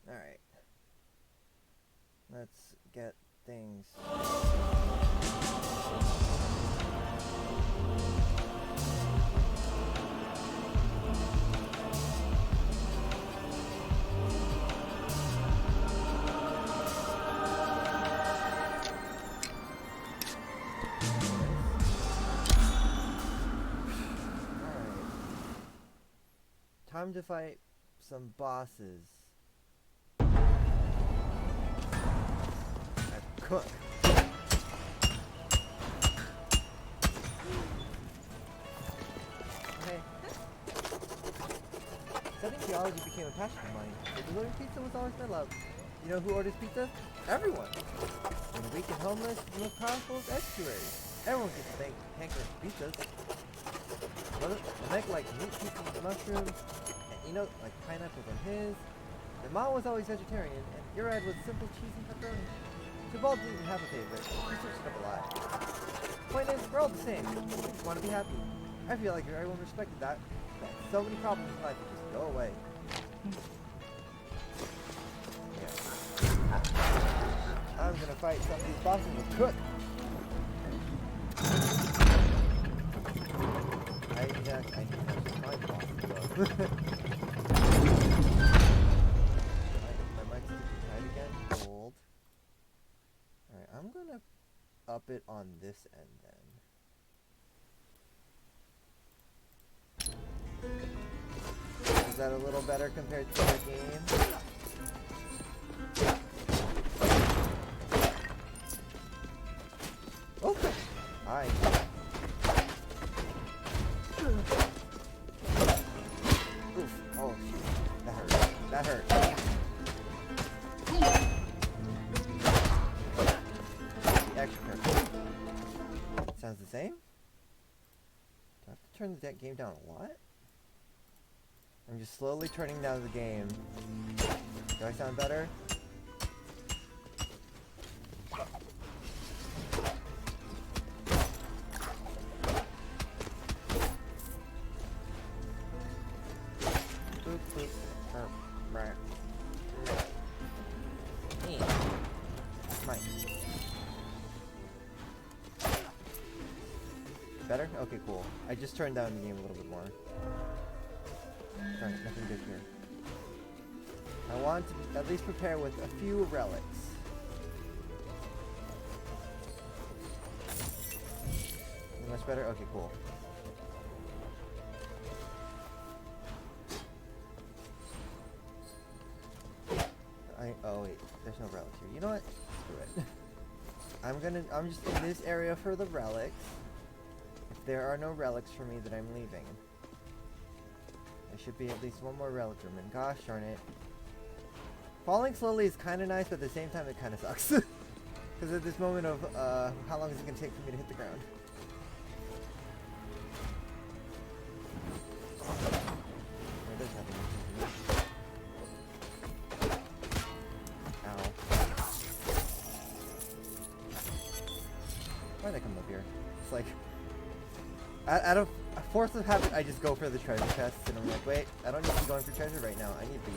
Alright. Let's get things. Time to fight some bosses. Cook. Okay. Studying theology became a passion of mine. Delivering pizza was always my love. You know who orders pizza? Everyone. When the weak and homeless, the most powerful is estuaries. Everyone gets a hankering for pizzas. Meg liked meat pizza with mushrooms, and Eno liked pineapples on his. And Mom was always vegetarian, and Urad was simple cheese and pepperoni. Sebald didn't even have a favorite. He switched it up a lot. Point is, we're all the same. We just want to be happy. I feel like if everyone respected that, so many problems in life would just go away. Yeah. I'm gonna fight some of these bosses with Cook. I need to find bosses though. My mic's too tight again. Hold. Alright, I'm gonna up it on this end then. Is that a little better compared to the game? Oh! Hi. Oof. Oh, shoot. That hurt. That hurt. Extra careful. Sounds the same? Do I have to turn the game down a lot? I'm just slowly turning down the game. Do I sound better? Boop, boop. Right. Mine. Better? Okay, cool. I just turned down the game a little bit more. Alright, nothing good here. I want to at least prepare with a few relics. Much better? Okay, cool. Oh wait, there's no relics here. You know what? Screw it. I'm just in this area for the relics. If there are no relics for me, then I'm leaving. There should be at least one more relic room, and gosh darn it. Falling slowly is kind of nice, but at the same time it kind of sucks. Because at this moment of, how long is it going to take for me to hit the ground? There does nothing. Ow. Why'd I come up here? It's like, out of a force of habit, I just go for the treasure chests, and I'm like, wait, I don't need to be going for treasure right now. I need to be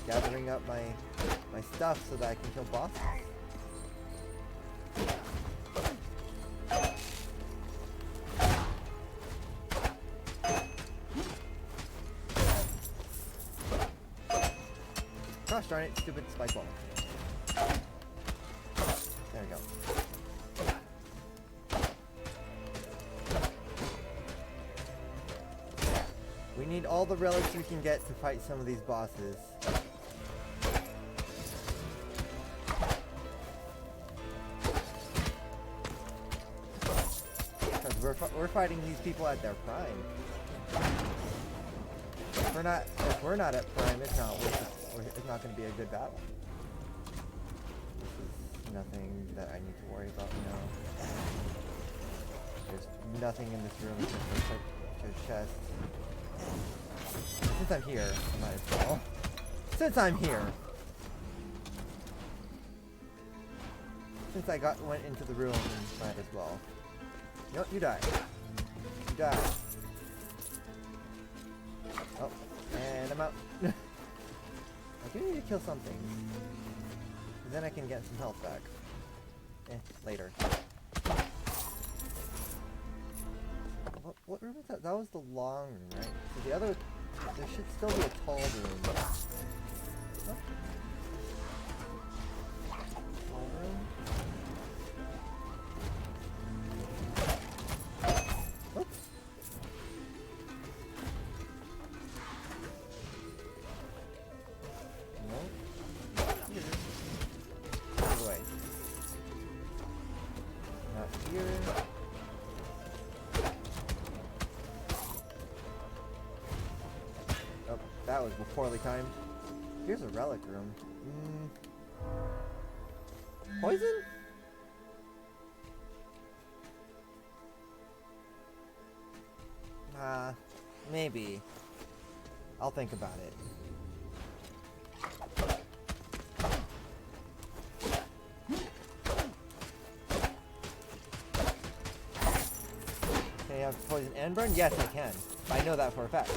gathering up my stuff so that I can kill bosses. Gosh darn it, stupid spike ball. There we go. We need all the relics we can get to fight some of these bosses. Because we're fighting these people at their prime. If we're not at prime, it's not going to be a good battle. This is nothing that I need to worry about now. There's nothing in this room except for a chest. Since I'm here, I might as well. Since I'm here! Since I went into the room, might as well. Nope, you die. You die. Oh, and I'm out. I do need to kill something. Then I can get some health back. Later. What room is that? That was the long room, right? So the other... There should still be a tall room. What? Tall room? Oops. No. Here. Out of the way. Not here. Oh, that was poorly timed. Here's a relic room. Poison? Maybe. I'll think about it. Can I have poison and burn? Yes, I can. I know that for a fact.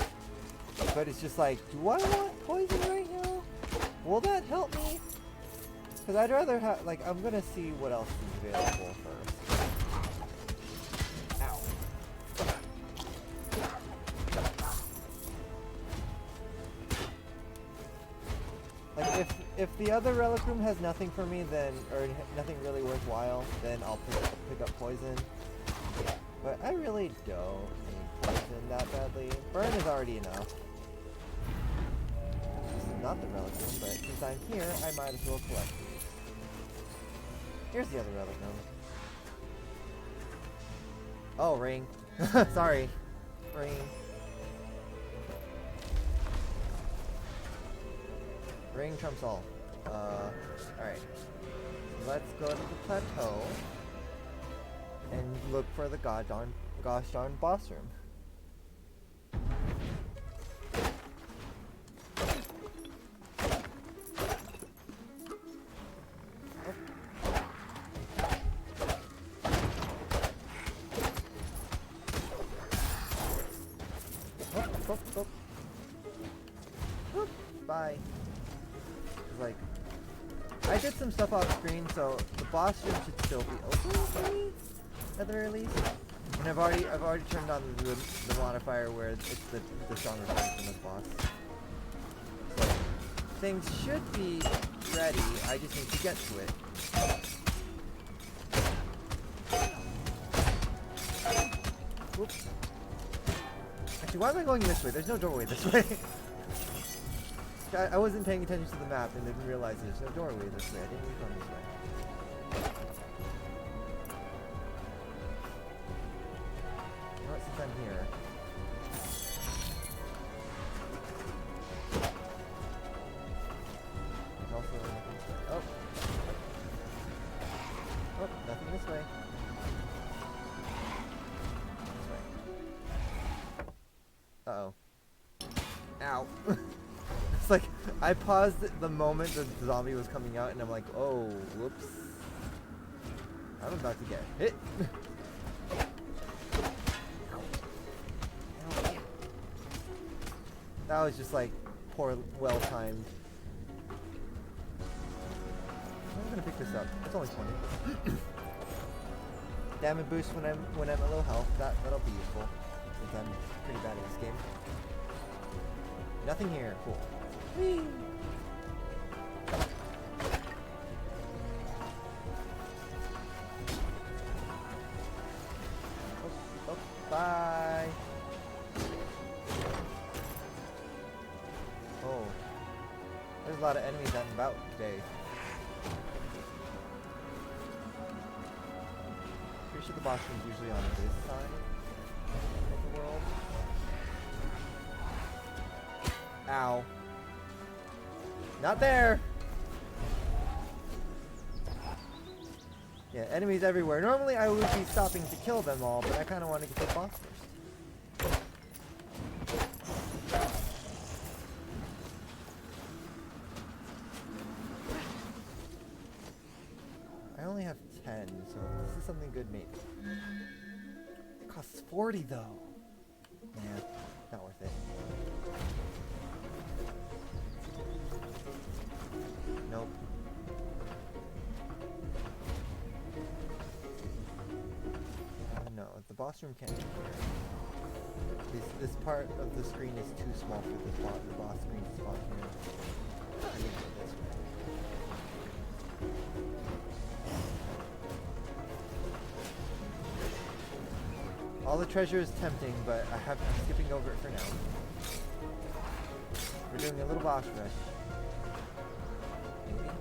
But it's just like, do I want poison right now? Will that help me? Because I'd rather have, like, I'm gonna see what else is available first. Ow. Like, if the other relic room has nothing for me, then, or nothing really worthwhile, then I'll pick up poison. But I really don't need poison that badly. Burn is already enough. This is not the relic room, but since I'm here, I might as well collect these. Here's the other relic room. Oh, ring. Sorry. Ring. Ring trumps all. Alright. Let's go to the plateau and look for the gosh darn boss room. Bye. Like, I did some stuff off screen, so the boss room should still be open for me, at the very least. And I've already turned on the modifier where it's the stronger version of this boss. So things should be ready. I just need to get to it. Whoops. Actually, why am I going this way? There's no doorway this way. I wasn't paying attention to the map and didn't realize there's no doorway this way. I didn't even come this way. You know what, since I'm here... There's also nothing this way. Oh! Oh, nothing this way. This way. Uh-oh. Ow. It's like, I paused the moment the zombie was coming out and I'm like, oh, whoops. I'm about to get hit. That was just like, poor, well-timed. I'm gonna pick this up. It's only 20. Damage boost when I'm at low health. That'll be useful. Since I'm pretty bad at this game. Nothing here. Cool. Whee! Oh, bye! Oh. There's a lot of enemies out and about today. Pretty sure the boss room's usually on this side of the world. Ow. Not there! Yeah, enemies everywhere. Normally I would be stopping to kill them all, but I kind of want to get the boss first. I only have 10, so this is something good maybe. It costs 40 though. Yeah, not worth it. the boss room can't be here. This part of the screen is too small for the boss screen to spawn here. I need to go this way. All the treasure is tempting, but I'm skipping over it for now. We're doing a little boss rush. Maybe? No.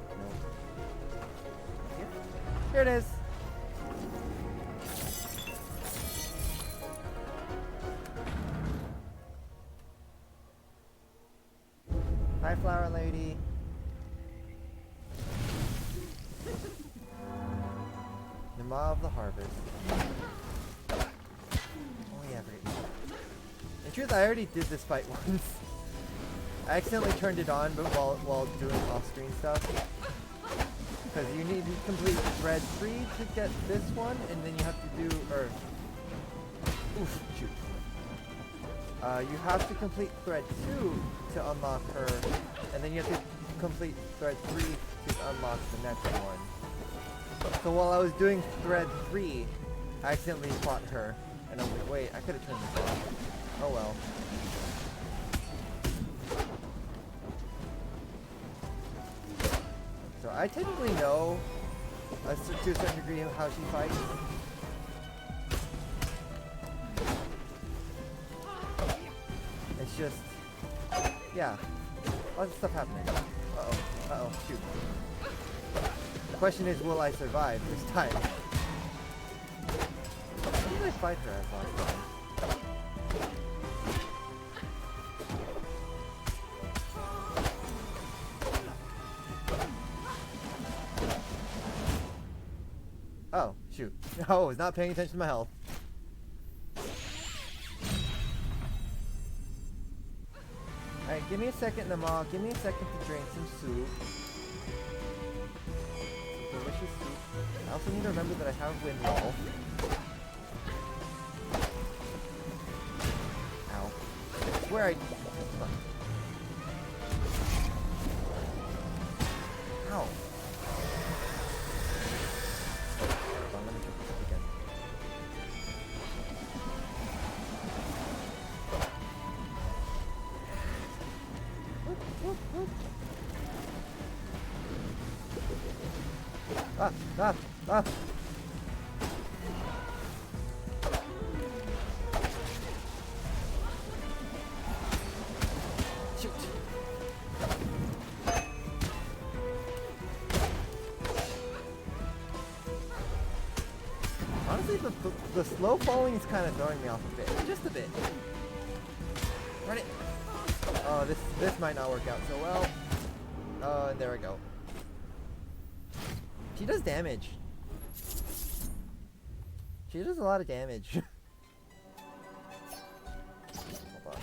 Here? Here it is! Hi, flower lady. The maw of the harvest. Oh yeah, right. In truth, I already did this fight once. I accidentally turned it on, but while doing off-screen stuff. Because you need to complete thread 3 to get this one, and then you have to do, oof, shoot. You have to complete thread 2 to unlock her, and then you have to complete thread 3 to unlock the next one. So while I was doing thread 3, I accidentally fought her, and I was like, wait, I could have turned this off. Oh well. So I technically know, to a certain degree, how she fights. It's just, yeah, lots of stuff happening. Uh-oh, shoot. The question is, will I survive this time? How did I fight her as last time? Oh, shoot. No, I was not paying attention to my health. Alright, give me a second, Namal. Give me a second to drink some soup. Delicious soup. I also need to remember that I have wind wall. Ow. I swear I... Ow. Hold on, let me try this again. Whoop, whoop. Ah! Shoot! Honestly, the slow falling is kind of throwing me off a bit. Just a bit. Run it! Oh, this might not work out so well. Oh, and there we go. She does damage. She does a lot of damage. Hold on.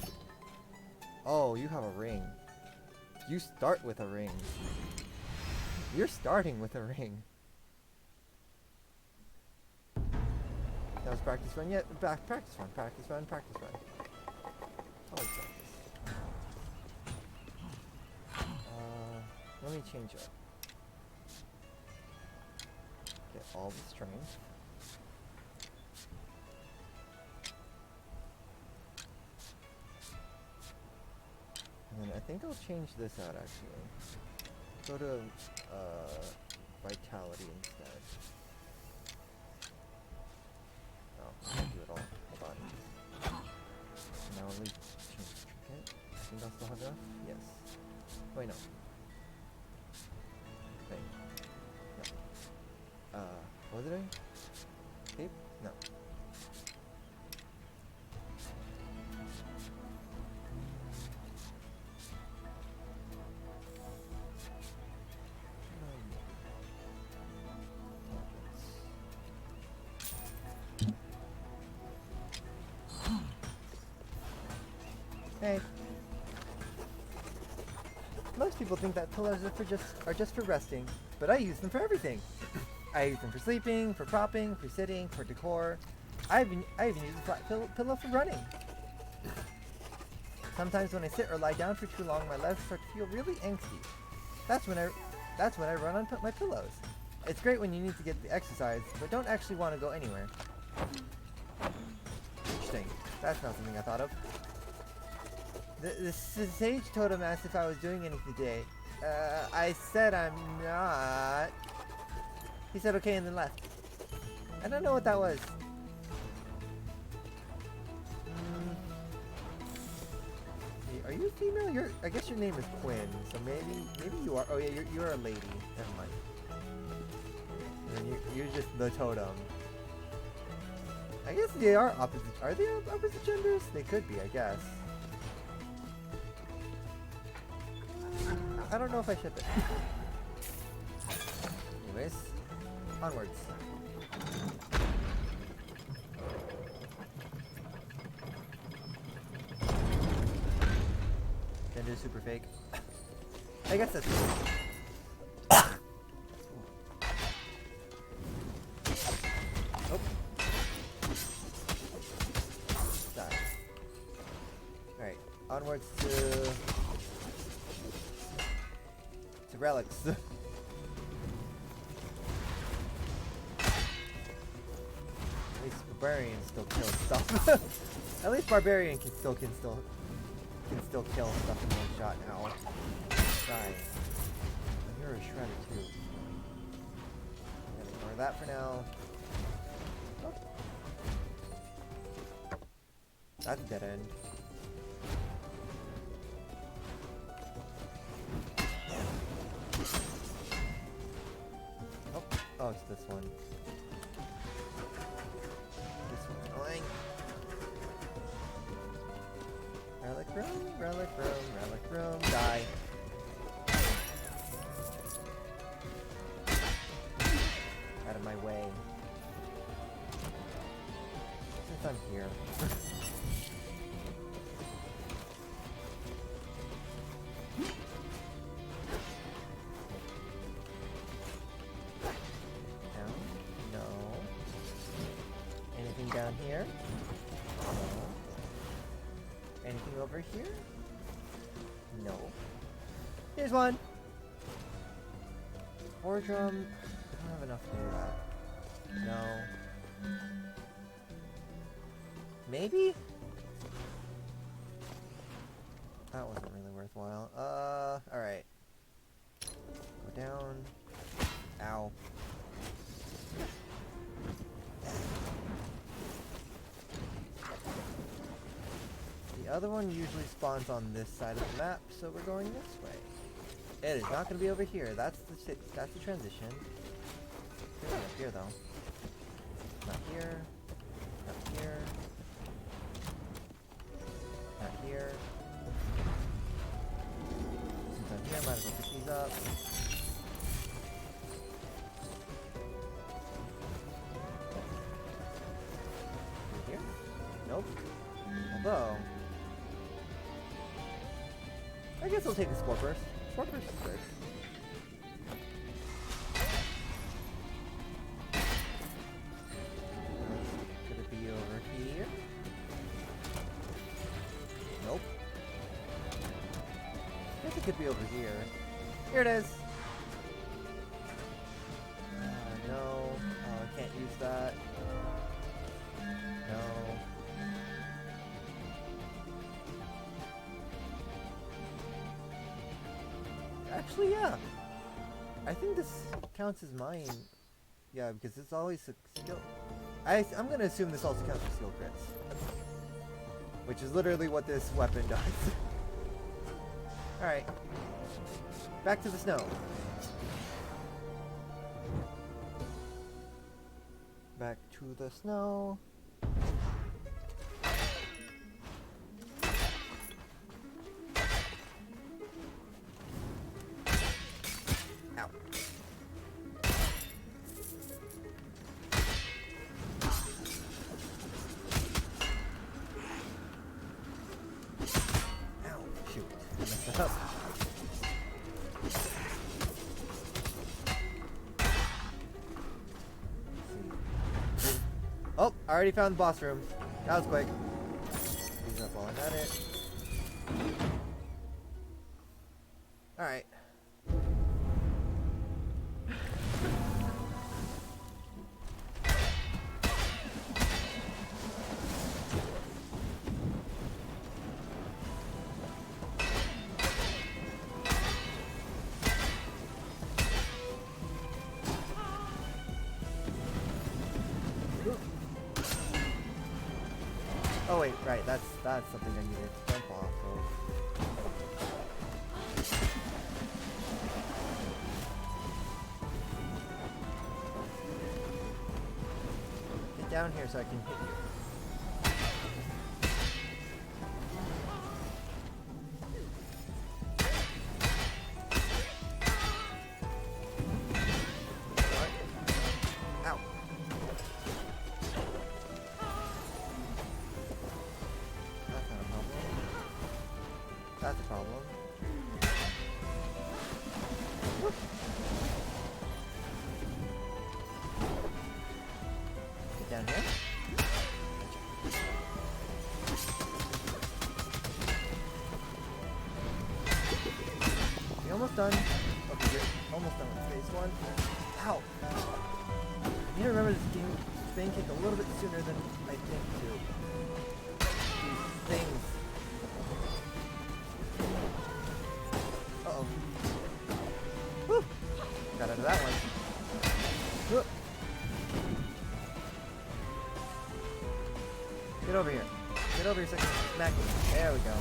Oh, you have a ring. You start with a ring. You're starting with a ring. That was practice run. Yeah, practice run. Always practice. Let me change up. Get all the strings. And then I think I'll change this out actually. Go to vitality instead. Oh, I can't do it all. Hold on. Now let me change the trinket. I think I'll still have enough? Yes. Wait, no. No. What did I? Tape? No. Hey. Most people think that pillows are just for resting, but I use them for everything. I use them for sleeping, for propping, for sitting, for decor. I even use a flat pillow for running. Sometimes when I sit or lie down for too long, my legs start to feel really angsty. That's when I run on my pillows. It's great when you need to get the exercise, but don't actually want to go anywhere. That's not something I thought of. The sage totem asked if I was doing anything today. I said I'm not. He said okay and then left. I don't know what that was. Are you female? I guess your name is Quinn, so maybe you are. Oh yeah, you're a lady. Never mind. And you're just the totem. I guess they are opposite. Are they opposite genders? They could be, I guess. I don't know if I ship it. Anyways, onwards. Gender super fake. I guess that's true. Oh. Die. Alright, onwards to relics. At least barbarians still kill stuff. At least barbarian can still kill stuff in one shot now. Die. You're a shredder too. I'm gonna ignore that for now. Oh. That's a dead end. Oh, it's this one. This one's annoying. Relic room, relic room, relic room, die. Out of my way. Since I'm here. Down here? No. Anything over here? No. Here's one! Ore drum. I don't have enough to do that. No. Maybe? That wasn't really worthwhile. Alright. Go down. Ow. The other one usually spawns on this side of the map, so we're going this way. It is not going to be over here. That's the transition. It's up here though. Not here. Not here. Not here. Since I'm here, I might as well pick these up. Here? Nope. Although, I guess I'll take a Spore Burst. Spore Burst is good. Could it be over here? Nope. I guess it could be over here. Here it is! No. Oh, I can't use that. No. Actually, yeah. I think this counts as mine. Yeah, because it's always a skill. I'm gonna assume this also counts for skill crits. Which is literally what this weapon does. Alright. Back to the snow. Back to the snow. Oh, I already found the boss room. That was quick. These up while I'm at it. Alright. Oh wait, right, that's something I need to jump off of. Get down here so I can hit you. That's a problem. Whoop. Get down here. You're almost done. Okay, you're almost done with phase 1. Ow! I need to remember this game Spain kick a little bit sooner than I think to. These things. Uh-oh. Woo! Got out of that one. Whoop. Get over here. Get over here so I can smack you. There we go.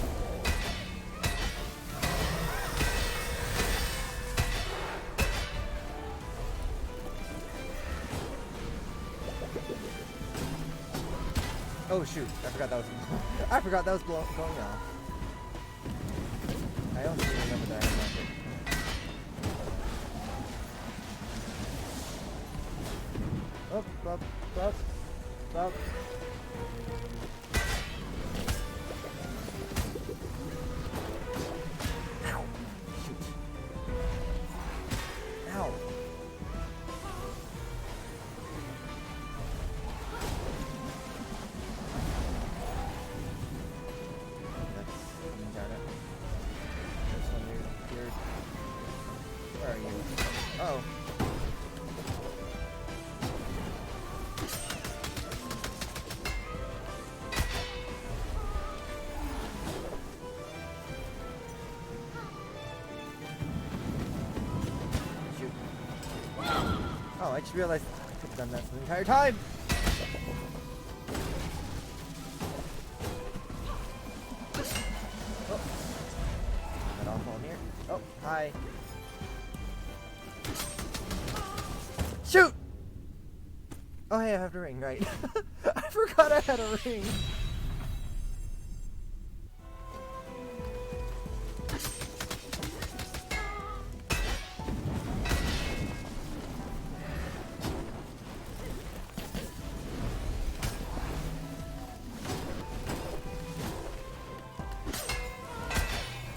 Oh shoot! I forgot that was. I forgot that was going off. I don't even remember that. Up, up, up, up. Ow! Shoot! Ow! Where are you? Oh. Shoot. Oh, I just realized I could have done that the entire time! Oh. That all fall here? Oh, hi. Shoot! Oh hey, I have a ring, right. I forgot I had a ring.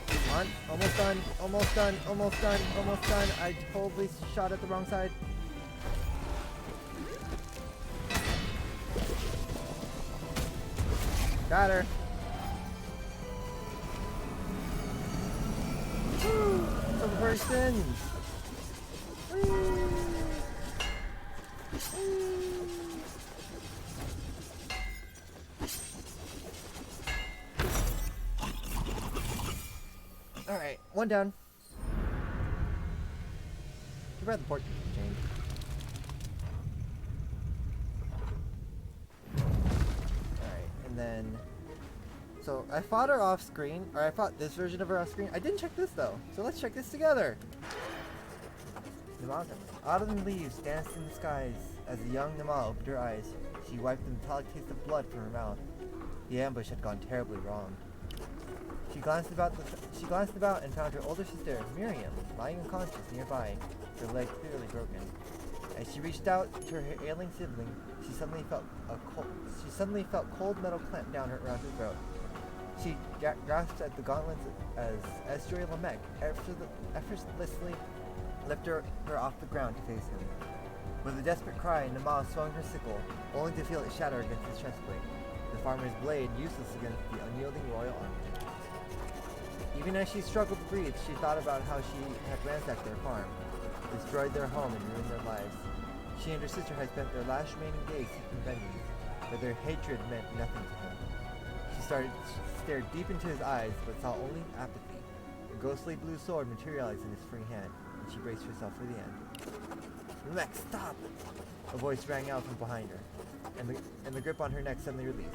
Come on, almost done, almost done, almost done, almost done. I totally shot at the wrong side. Got her. Woo! Some persons. All right, one down. Too bad the port changed. And then, so I fought her off screen, or I fought this version of her off screen. I didn't check this though, so let's check this together. Autumn leaves danced in the skies as the young Nama opened her eyes. She wiped the metallic taste of blood from her mouth. The ambush had gone terribly wrong. She glanced about and found her older sister, Miriam, lying unconscious nearby, her leg clearly broken. As she reached out to her ailing sibling, she suddenly felt cold metal clamp down around her throat. She grasped at the gauntlets as Esdroy Lamech effortlessly lifted her off the ground to face him. With a desperate cry, Nama swung her sickle, only to feel it shatter against his chestplate, the farmer's blade useless against the unyielding royal army. Even as she struggled to breathe, she thought about how she had ransacked their farm, destroyed their home, and ruined their lives. She and her sister had spent their last remaining days seeking vengeance, but their hatred meant nothing to him. She stared deep into his eyes, but saw only apathy. A ghostly blue sword materialized in his free hand, and she braced herself for the end. "Lex, stop!" A voice rang out from behind her, and the grip on her neck suddenly released.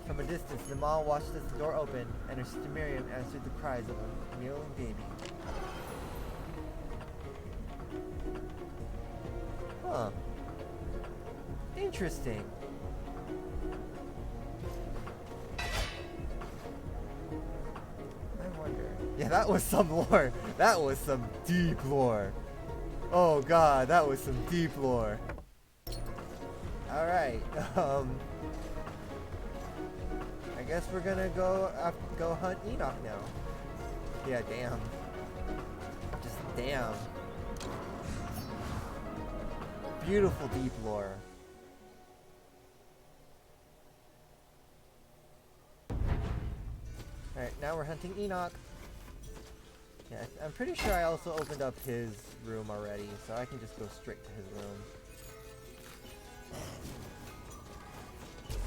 From a distance, the mall watched as the door opened, and her sister Miriam answered the cries of a mewling baby. Huh. Interesting. I wonder. Yeah, that was some lore. That was some deep lore. Oh god, that was some deep lore. Alright, I guess we're gonna go hunt Enoch now. Yeah, damn. Just damn. Beautiful deep lore. Alright, now we're hunting Enoch. Yeah, I'm pretty sure I also opened up his room already, so I can just go straight to his room.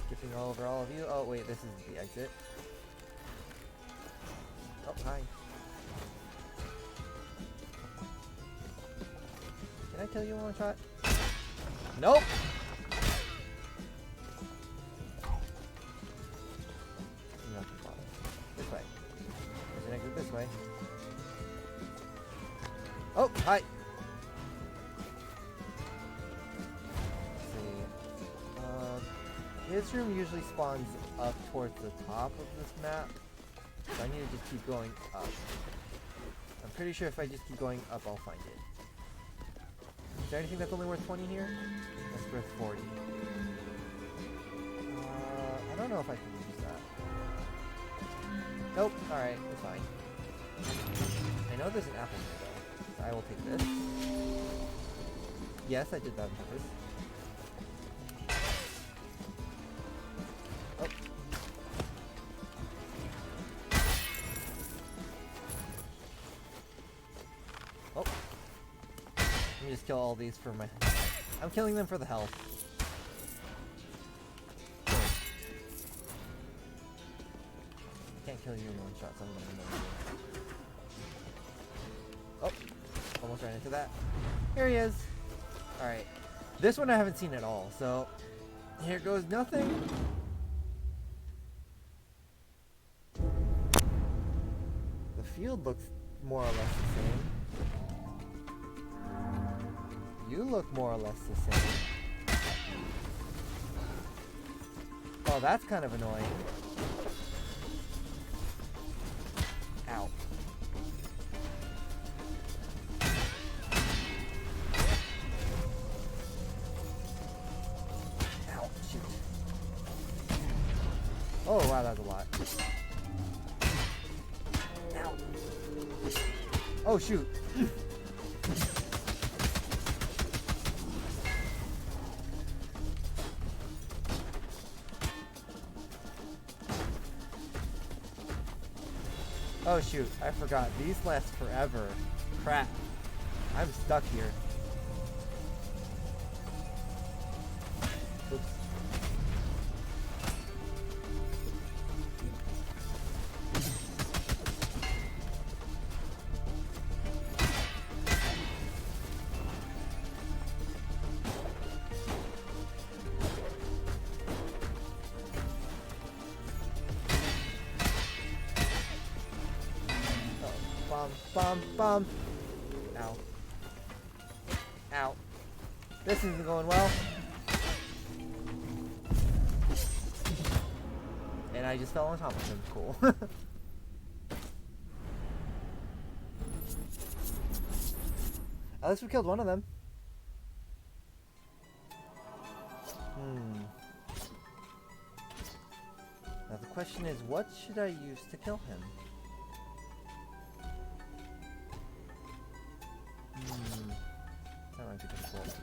Skipping all over all of you. Oh wait, this is the exit. Oh, hi. Can I kill you in one shot? Nope! This way. There's an exit this way. Oh, hi! His room usually spawns up towards the top of this map, so I need to just keep going up. I'm pretty sure if I just keep going up, I'll find it. Is there anything that's only worth 20 here? That's worth 40. I don't know if I can use that. Nope, alright, it's fine. I know there's an apple here though, so I will take this. Yes, I did that on purpose. Just kill all these for my... I'm killing them for the health. Can't kill you in one shot, so I'm gonna... Oh! Almost ran into that. Here he is! Alright. This one I haven't seen at all, so... Here goes nothing! The field looks more or less the same. You look more or less the same. Oh, that's kind of annoying. Ow. Ow, shoot. Oh, wow, that's a lot. Ow. Oh, shoot. Oh shoot, I forgot. These last forever. Crap. I'm stuck here. Oops. Bum, bum. Ow. Ow. This isn't going well. And I just fell on top of him. Cool. At least we killed one of them. Now the question is, what should I use to kill him? That might be difficult.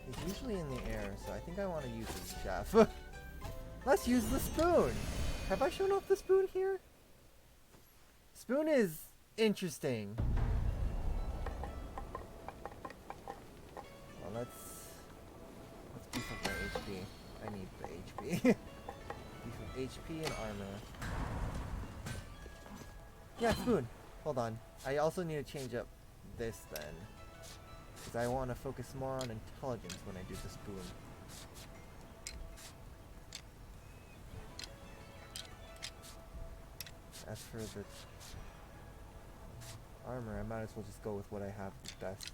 He's usually in the air, so I think I want to use his chef. Let's use the spoon! Have I shown off the spoon here? Spoon is interesting. Well, let's beef up my HP. I need the HP. HP and armor. Yeah, spoon. Hold on. I also need to change up this then. Because I want to focus more on intelligence when I do the spoon. As for the armor, I might as well just go with what I have best.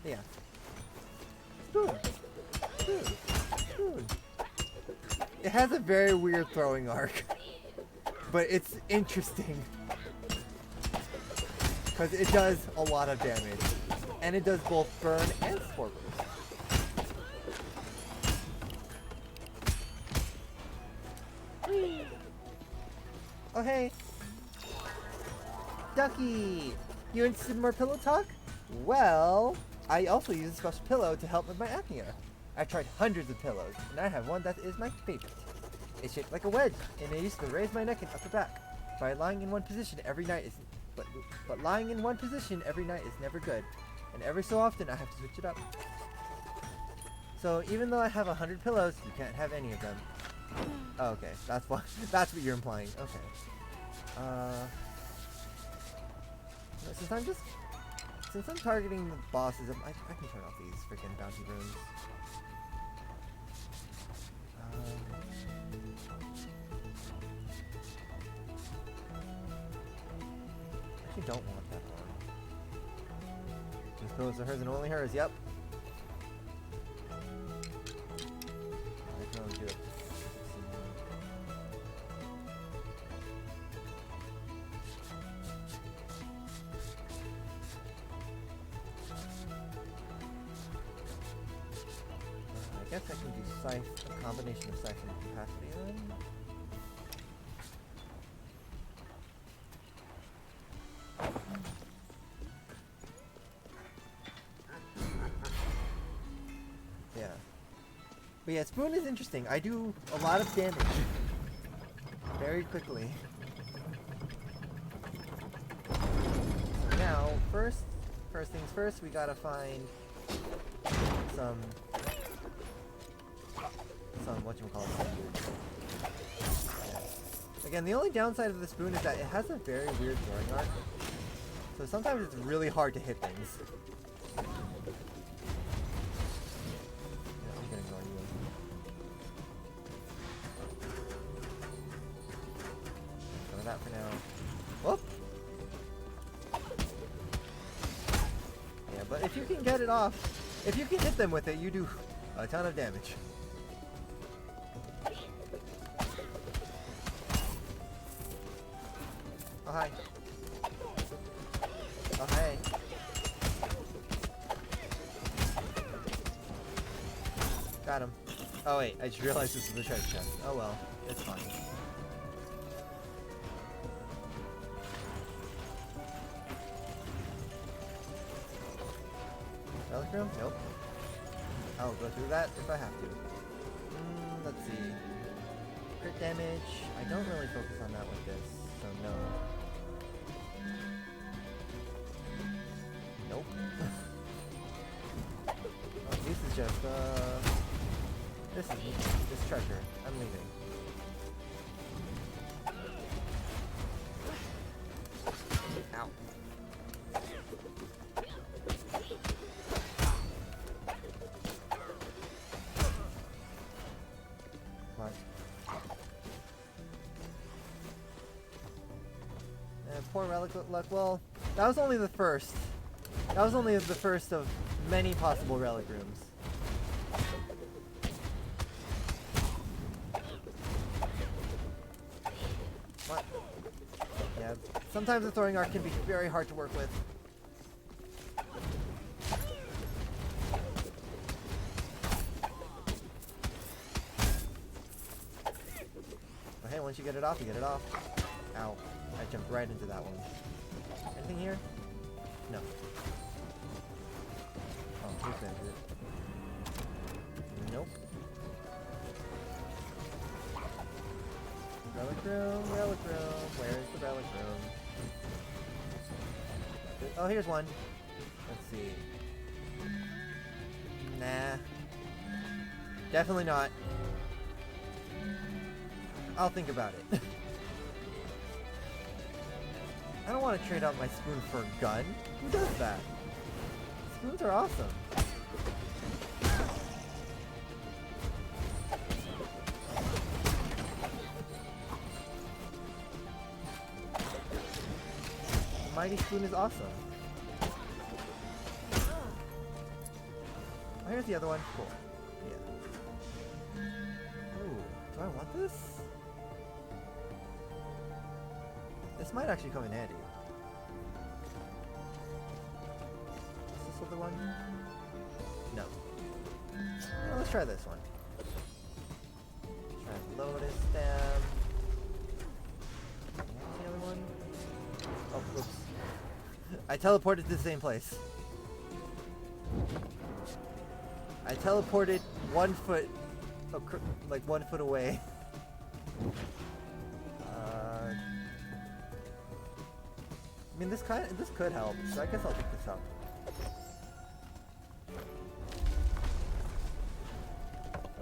Yeah. Spoon! Spoon! Spoon! It has a very weird throwing arc. But it's interesting. Because it does a lot of damage. And it does both burn and spore burst. Oh hey! Ducky! You interested in more pillow talk? Well, I also use a special pillow to help with my apnea. I've tried hundreds of pillows, and I have one that is my favorite. It's shaped like a wedge, and it used to raise my neck and upper back. By lying in one position every night is, but lying in one position every night is never good, and every so often I have to switch it up. So even though I have 100 pillows, you can't have any of them. Oh, okay, that's what you're implying. Okay. Since I'm targeting the bosses, I can turn off these freaking bounty rooms. I don't want that one. Just pillows are hers and only hers, yep. I can only do it. I guess I can do a combination of siphon and capacity then. Yeah. But yeah, spoon is interesting. I do a lot of damage. Very quickly. So now, first things first, we gotta find some whatchamacallit. Again, the only downside of the spoon is that it has a very weird throwing arc. So sometimes it's really hard to hit things. Yeah, I'm gonna ignore you. None of that for now. Whoop! Yeah, but if you can get it off, if you can hit them with it, you do a ton of damage. Oh, hi. Oh, hey. Got him. Oh, wait. I just realized this was a treasure chest. Oh, well. It's fine. Relic room? Nope. I'll go through that if I have to. Let's see. Crit damage. I don't really focus on that with this, so no. Nope. Oh, this is just, this treasure. I'm leaving. Ow. Come on. Poor relic luck. Well, that was only the first. That was only the first of many possible relic rooms. What? Yeah, sometimes the throwing arc can be very hard to work with. But hey, once you get it off, you get it off. Ow. I jumped right into that one. Anything here? No. Oh, who's that? Nope. Relic room, relic room. Where's the relic room? Oh, here's one. Let's see. Nah. Definitely not. I'll think about it. I don't want to trade out my spoon for a gun. Who does that? Spoons are awesome. The mighty spoon is awesome. Oh, here's the other one. Cool. Yeah. Ooh, do I want this? This might actually come in handy. Is this other one? No. Well, let's try this one. Try Lotus Stem. What's the other one? Oh, oops. I teleported to the same place. I teleported 1 foot, like 1 foot away. I mean, this could help, so I guess I'll pick this up.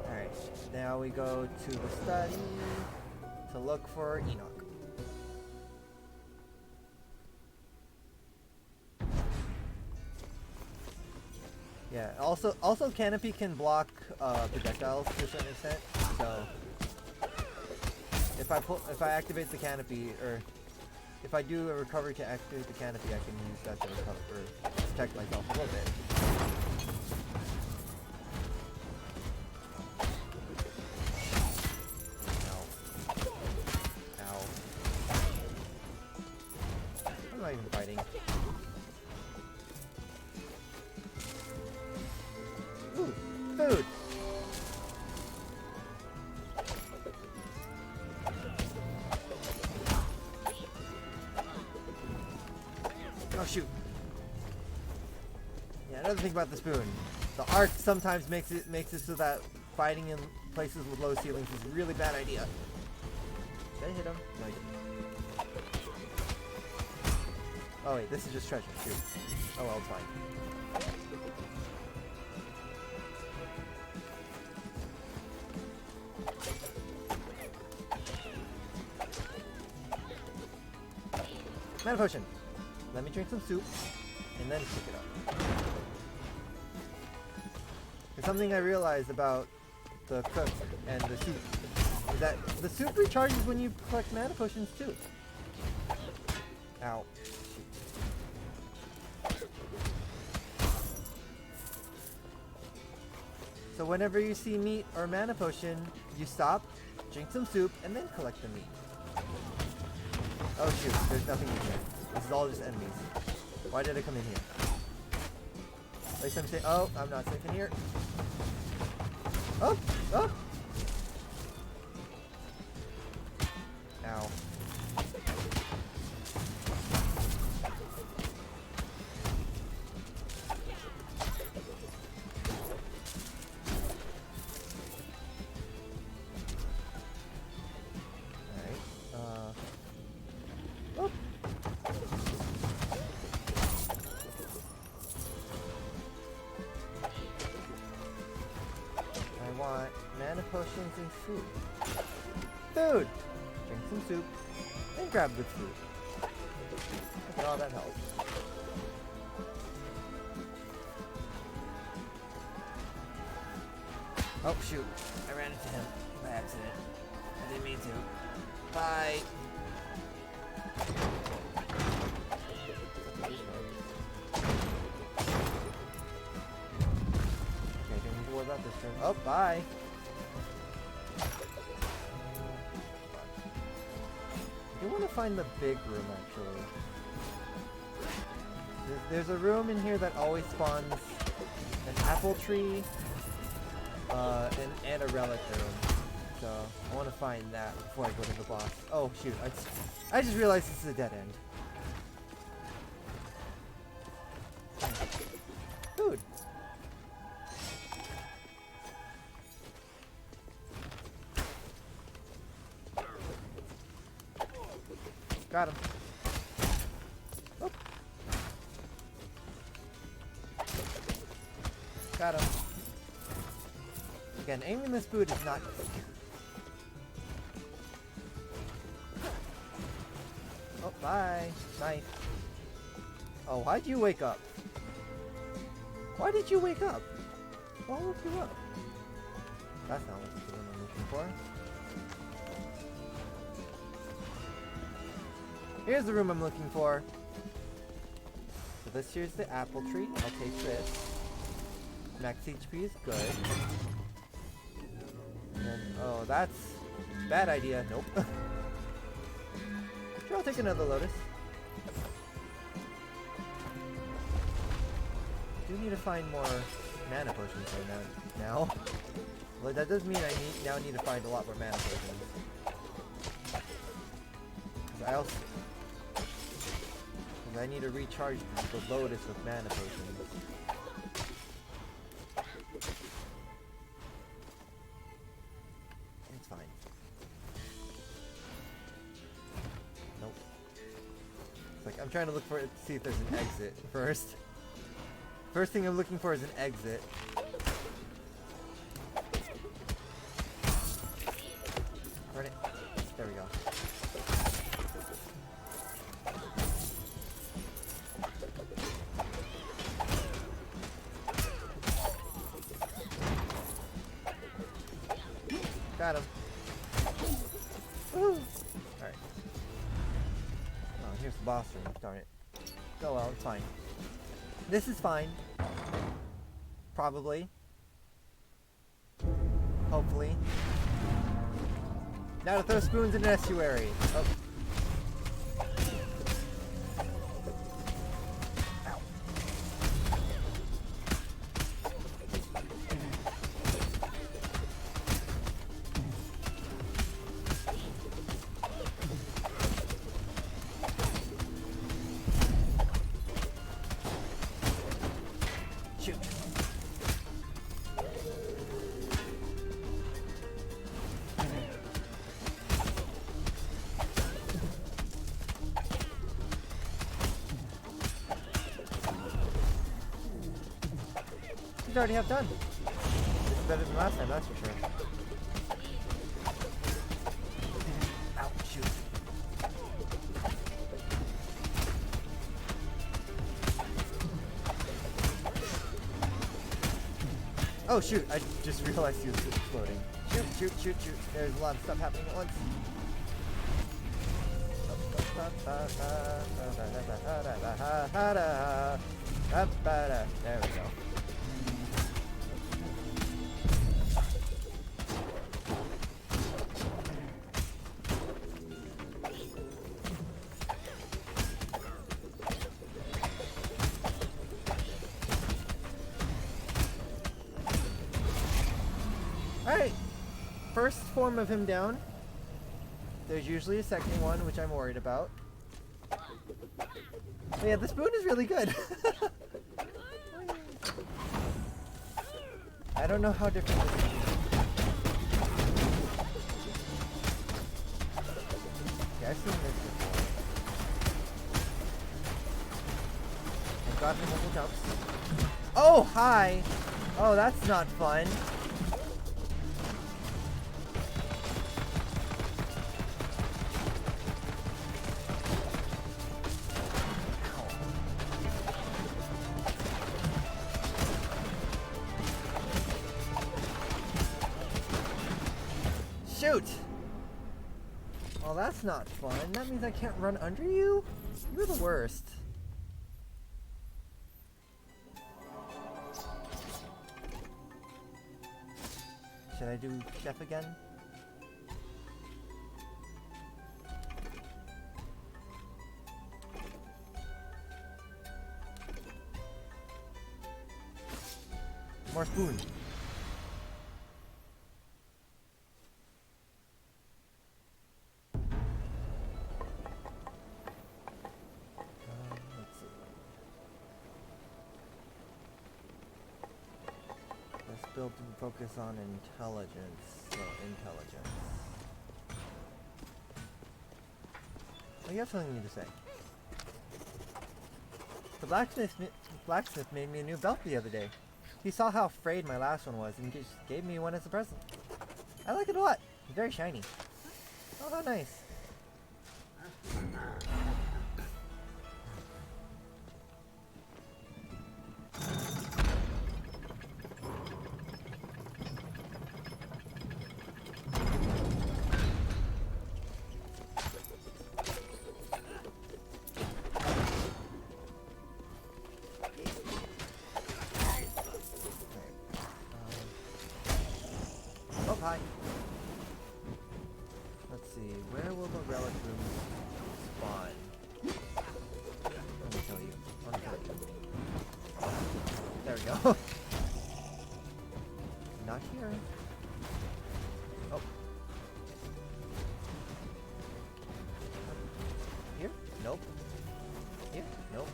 Alright, now we go to the study to look for Enoch. Yeah, also Canopy can block projectiles to a certain extent, so if I activate the Canopy, or if I do a recovery to activate the Canopy, I can use that to recover, or protect myself a little bit. Ow. Ow. I'm not even fighting. Ooh, food! Oh shoot. Yeah, another thing about the spoon. The arc sometimes makes it so that fighting in places with low ceilings is a really bad idea. Did I hit him? No, I didn't. Oh wait, this is just treasure. Shoot. Oh well, it's fine. Mana potion. Let me drink some soup, and then pick it up. And something I realized about the cook and the soup is that the soup recharges when you collect mana potions too. Ow. So whenever you see meat or mana potion, you stop, drink some soup, and then collect the meat. Oh shoot, there's nothing in here. This is all just enemies. Why did I come in here? At least I'm safe. Oh, I'm not safe in here. Oh! Oh! Ow. Mana potions and food. Food! Drink some soup and grab good food. Look at all that health. Oh shoot, I ran into him by accident. I didn't mean to. Bye! Okay, don't need to worry about this turn. Oh, bye! I want to find the big room, actually. There's a room in here that always spawns an apple tree and a relic room. So I want to find that before I go to the boss. Oh shoot, I just realized this is a dead end. Food! Got him. Oh. Got him. Again, aiming this food is not easy. Oh. Bye. Nice. Oh, why'd you wake up? Why did you wake up? What woke you up? That's not what the room I'm looking for. Here's the room I'm looking for. So this here's the apple tree. I'll take this. Max HP is good. And then, oh, that's bad idea. Nope. Sure, I'll take another lotus. I do need to find more mana potions right now. Well, that does mean I now need to find a lot more mana potions. Because I need to recharge the lotus with mana potions. It's fine. Nope. It's like I'm trying to look for it to see if there's an exit first. First thing I'm looking for is an exit. Burn it. There we go. Got him. Woo! Alright. Oh, here's the boss room. Darn it. Oh well, it's fine. This is fine. Probably. Hopefully. Now to throw spoons in an estuary. Oh. Ow. Shoot. These already have done. This is better than last time, that's for sure. Ow, shoot. Oh shoot, I just realized he was exploding. Shoot, shoot, shoot, shoot. There's a lot of stuff happening at once. There we go. Alright, first form of him down. There's usually a second one, which I'm worried about. But yeah, the spoon is really good. I don't know how different this is. Yeah, I've seen this before. I've gotten multiple jumps. Oh, hi! Oh, that's not fun. Shoot! Well, that's not fun. That means I can't run under you? You're the worst. Should I do chef again? More spoon. Let's see. Let's build and focus on intelligence. So, intelligence. Oh, you have something you need to say. The blacksmith made me a new belt the other day. He saw how frayed my last one was and just gave me one as a present. I like it a lot. It's very shiny. Oh, how nice. hi. Let's see, where will the relic rooms spawn? Let me kill you. I want to kill you. There we go. Not here. Oh. Here? Nope. Here? Nope.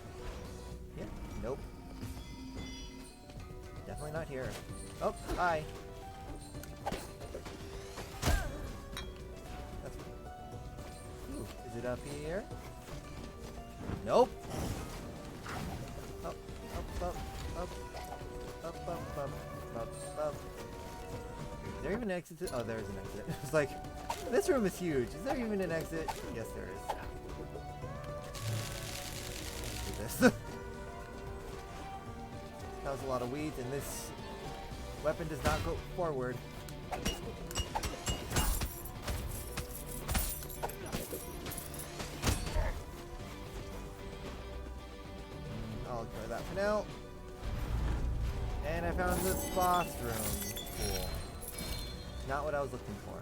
Here? Nope. Definitely not here. Oh, hi. That's... Ooh, is it up here? Nope. Up, up, up, up, up, up, up, up, up. Is there even an exit? Oh, there's an exit. It's like, this room is huge. Is there even an exit? Yes, there is. Let's do this. That was a lot of weeds, and this weapon does not go forward. I'll ignore that for now. And I found this boss room. Cool. Not what I was looking for.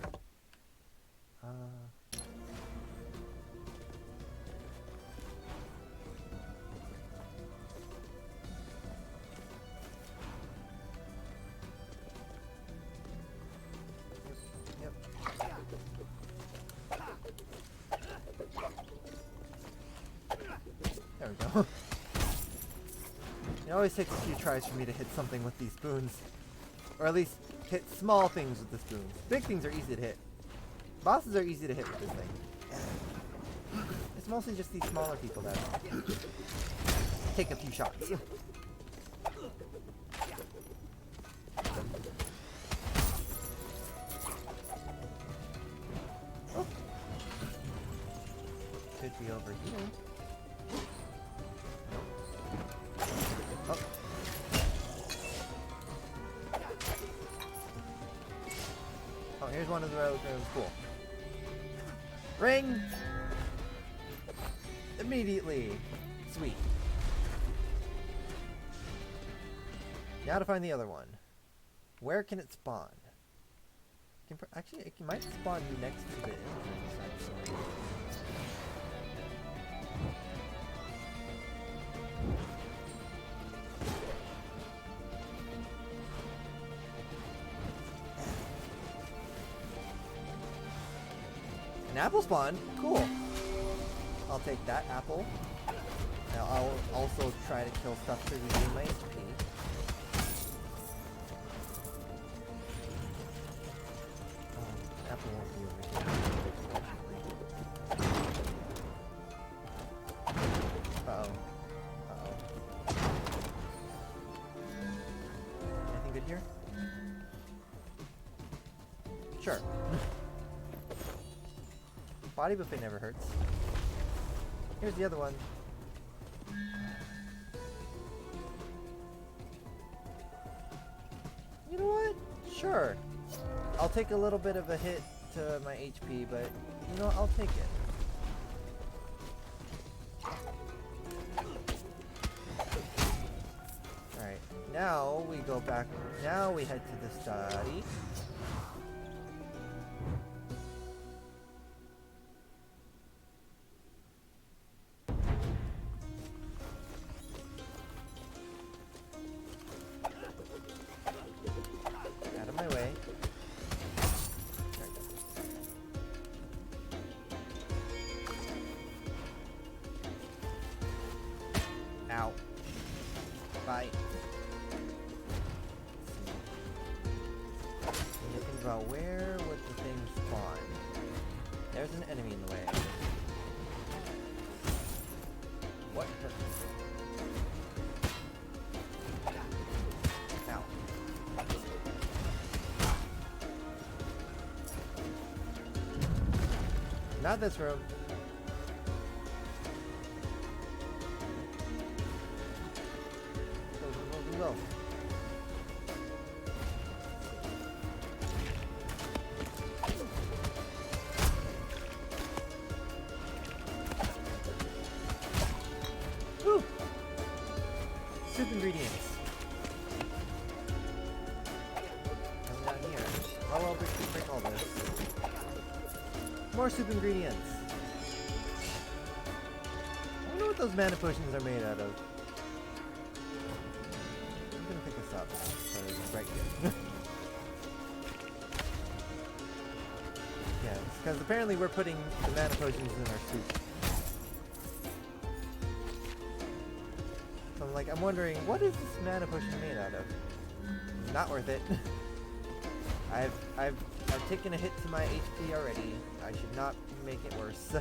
Yep. There we go. It always takes a few tries for me to hit something with these spoons. Or at least hit small things with the spoons. Big things are easy to hit. Bosses are easy to hit with this thing. It's mostly just these smaller people that take a few shots. Oh. Could be over here. Oh. Oh, here's one of the relic rooms. Cool. Ring! Immediately. Sweet. Now to find the other one. Where can it spawn? Actually, it might spawn next to the entrance, actually. An apple spawn? Cool. I'll take that apple. Now I'll also try to kill stuff to regain my HP. Apple won't be over here. Uh-oh. Uh-oh. Anything good here? Sure. Body buffet never hurts. Here's the other one. You know what? Sure. I'll take a little bit of a hit to my HP, but you know what? I'll take it. Alright, now we go back. Now we head to the study. Ow. Bye. When you think about where would the thing spawn? There's an enemy in the way. What? Ow. Not this room. Go. Woo! Soup ingredients. Coming down here. Oh, I'll break all this. More soup ingredients. I wonder what those mana potions are made out of. I'm gonna pick this up because it's right here. Yeah, because apparently we're putting the mana potions in our soup. So I'm wondering, what is this mana potion made out of? Not worth it. I've taken a hit to my HP already. I should not make it worse.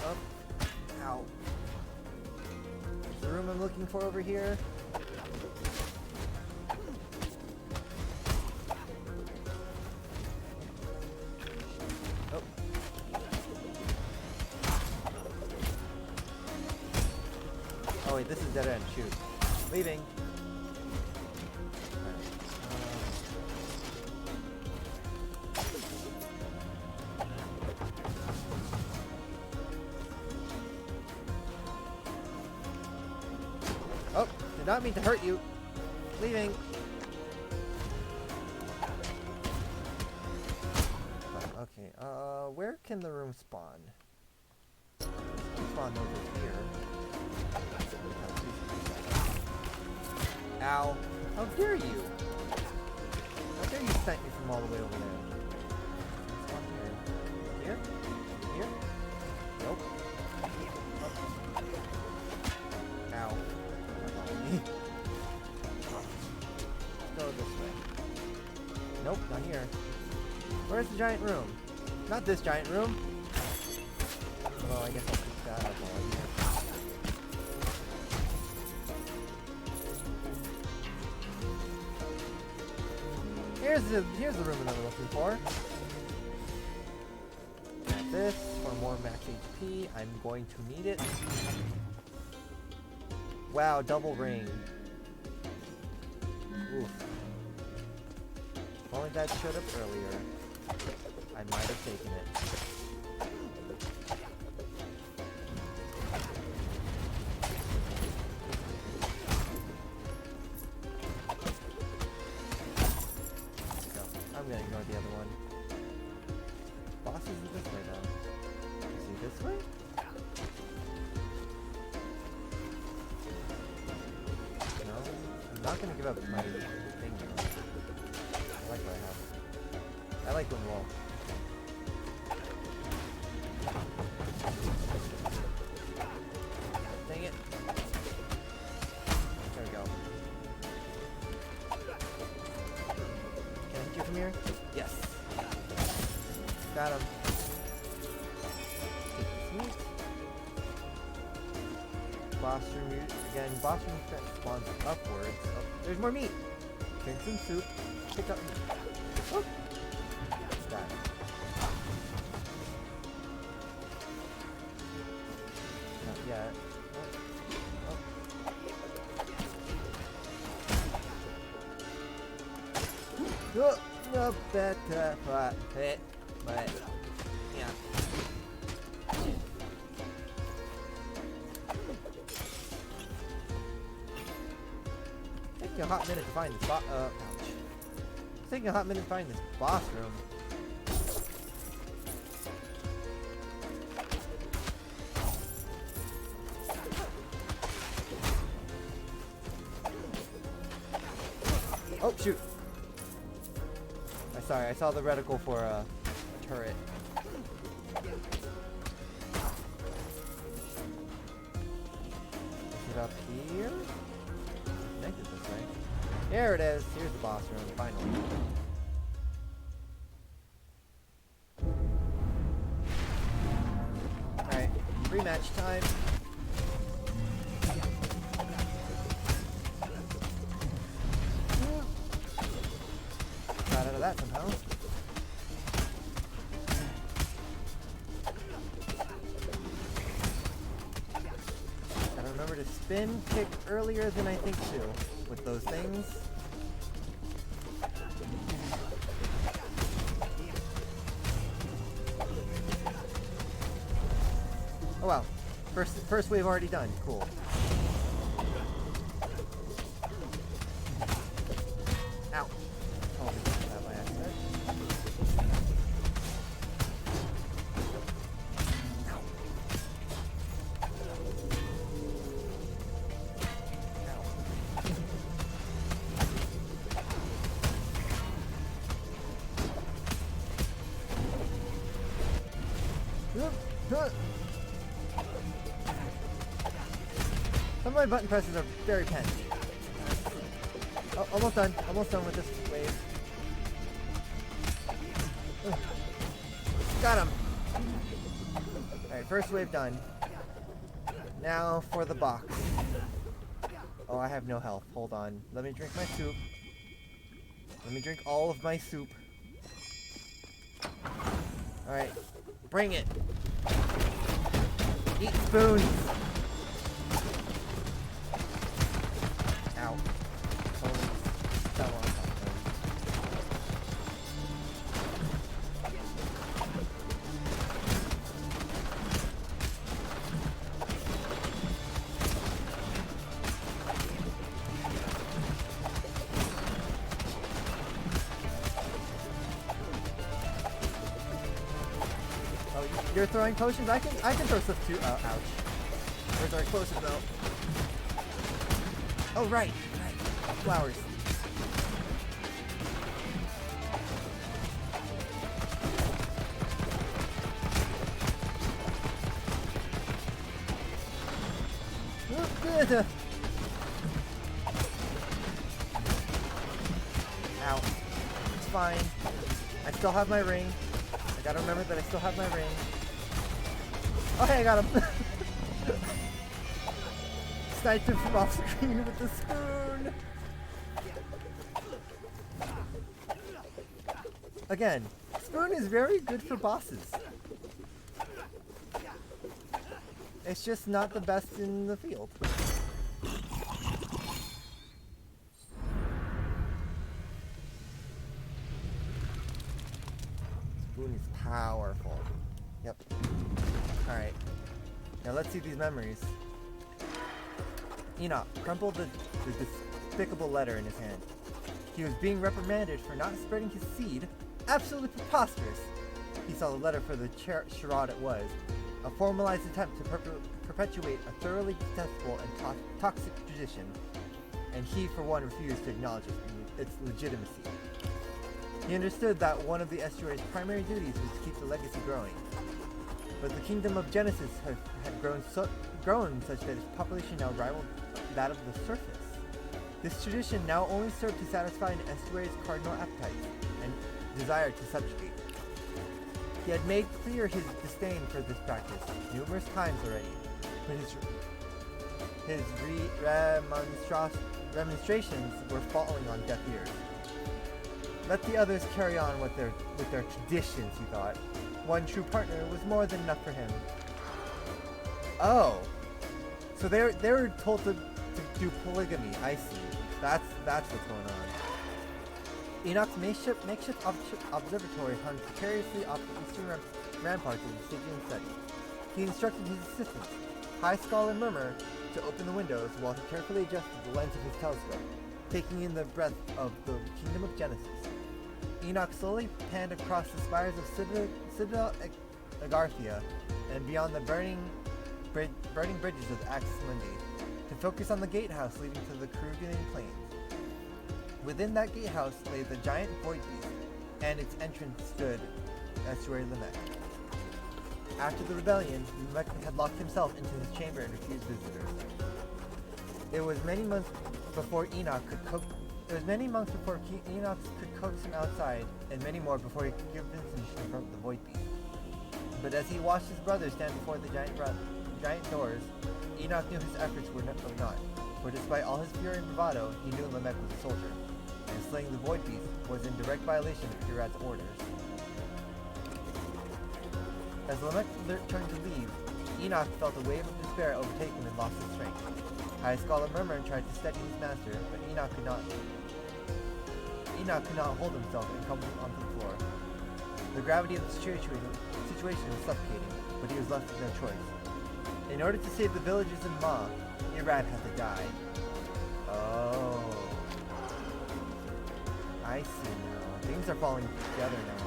Up. Ow. There's the room I'm looking for over here. Oh wait, this is dead end. Shoot. Leaving. Oh, did not mean to hurt you. Leaving. Okay, where can the room spawn? Spawn over here. Ow. How dare you? How dare you snipe me from all the way over there? Spawn here. Here? Here? Nope. Oh. Ow. Go this way. Nope, not here. Where's the giant room? Not this giant room. Well, I guess I'll pick that up while I'm here. Here's the room that I'm looking for. Got this for more max HP. I'm going to need it. Wow, double ring. Oof. If only that showed up earlier, I might have taken it. I'm gonna ignore the other one. Bosses are this way though. Is he this way? No? I'm not gonna give up my thing though. I like what I have. I like when wall. Dang it. There we go. Can I hit you from here? Yes. Got him. Sweet. Boss room again. Boss room spawns upwards. Oh, there's more meat. Drink some soup. Pick up meat. Oh. Got it. Not yet. Oh. No better hit, but yeah. Taking a hot minute to find this ouch. It's taking a hot minute to find this boss room. Oh shoot. Sorry, I saw the reticle for a turret. Is it up here? Connected this way. There it is. Here's the boss room, finally. Alright, rematch time. Got out of that somehow. Gotta remember to spin kick earlier than I think too, with those things. Oh well. First wave already done. Cool. Ow. Oh, that by accident. Ow. Ow. Some of my button presses are very pent. Oh, almost done. Almost done with this wave. Ugh. Got him. Alright, first wave done. Now for the box. Oh, I have no health. Hold on. Let me drink my soup. Let me drink all of my soup. Alright. Bring it. Eat spoons. Ow. Totally fell on top of them. Oh, you're throwing potions? I can throw stuff too. Oh, ouch. Where's our explosive though? Oh, right. Flowers. Oh, good. Ow. It's fine. I still have my ring. I gotta remember that I still have my ring. Oh, hey, I got him. Sniped him from off screen with the spoon. Again, spoon is very good for bosses. It's just not the best in the field. Spoon is powerful. Yep. Alright. Now let's see these memories. Enoch crumpled the despicable letter in his hand. He was being reprimanded for not spreading his seed. Absolutely preposterous! He saw the letter for the charade it was. A formalized attempt to perpetuate a thoroughly detestable and toxic tradition. And he, for one, refused to acknowledge its legitimacy. He understood that one of the estuary's primary duties was to keep the legacy growing. But the kingdom of Genesis had grown such that its population now rivaled that of the surface. This tradition now only served to satisfy an estuary's cardinal appetites and desire to subjugate. He had made clear his disdain for this practice numerous times already, but his remonstrations were falling on deaf ears. Let the others carry on with their traditions, he thought. One true partner was more than enough for him. Oh, so they were told to do polygamy. I see. That's what's going on. Enoch's makeshift observatory hung precariously off the eastern ramparts of the Stygian study. He instructed his assistants, High Skull and Murmur, to open the windows while he carefully adjusted the lens of his telescope, taking in the breadth of the kingdom of Genesis. Enoch slowly panned across the spires of Citadel Agarthia and beyond the burning bridges of Axis Mundi, to focus on the gatehouse leading to the Krugian Plains. Within that gatehouse lay the giant void beast, and its entrance stood estuary Lamech. After the rebellion, Lamech had locked himself into his chamber and refused visitors. It was many months before Enoch could coax him outside, and many more before he could convince him to confront the void beast. But as he watched his brother stand before the giant doors, Enoch knew his efforts were of naught, for despite all his fury and bravado, he knew Lamech was a soldier, and slaying the void beast was in direct violation of Kirat's orders. As Lamech turned to leave, Enoch felt a wave of despair overtake him and lost his strength. High Skull and Murmur tried to steady his master, but Enoch could not hold himself and crumbled onto the floor. The gravity of the situation was suffocating, but he was left with no choice. In order to save the villagers in Ma, Irad had to die. Oh. I see now. Things are falling together now.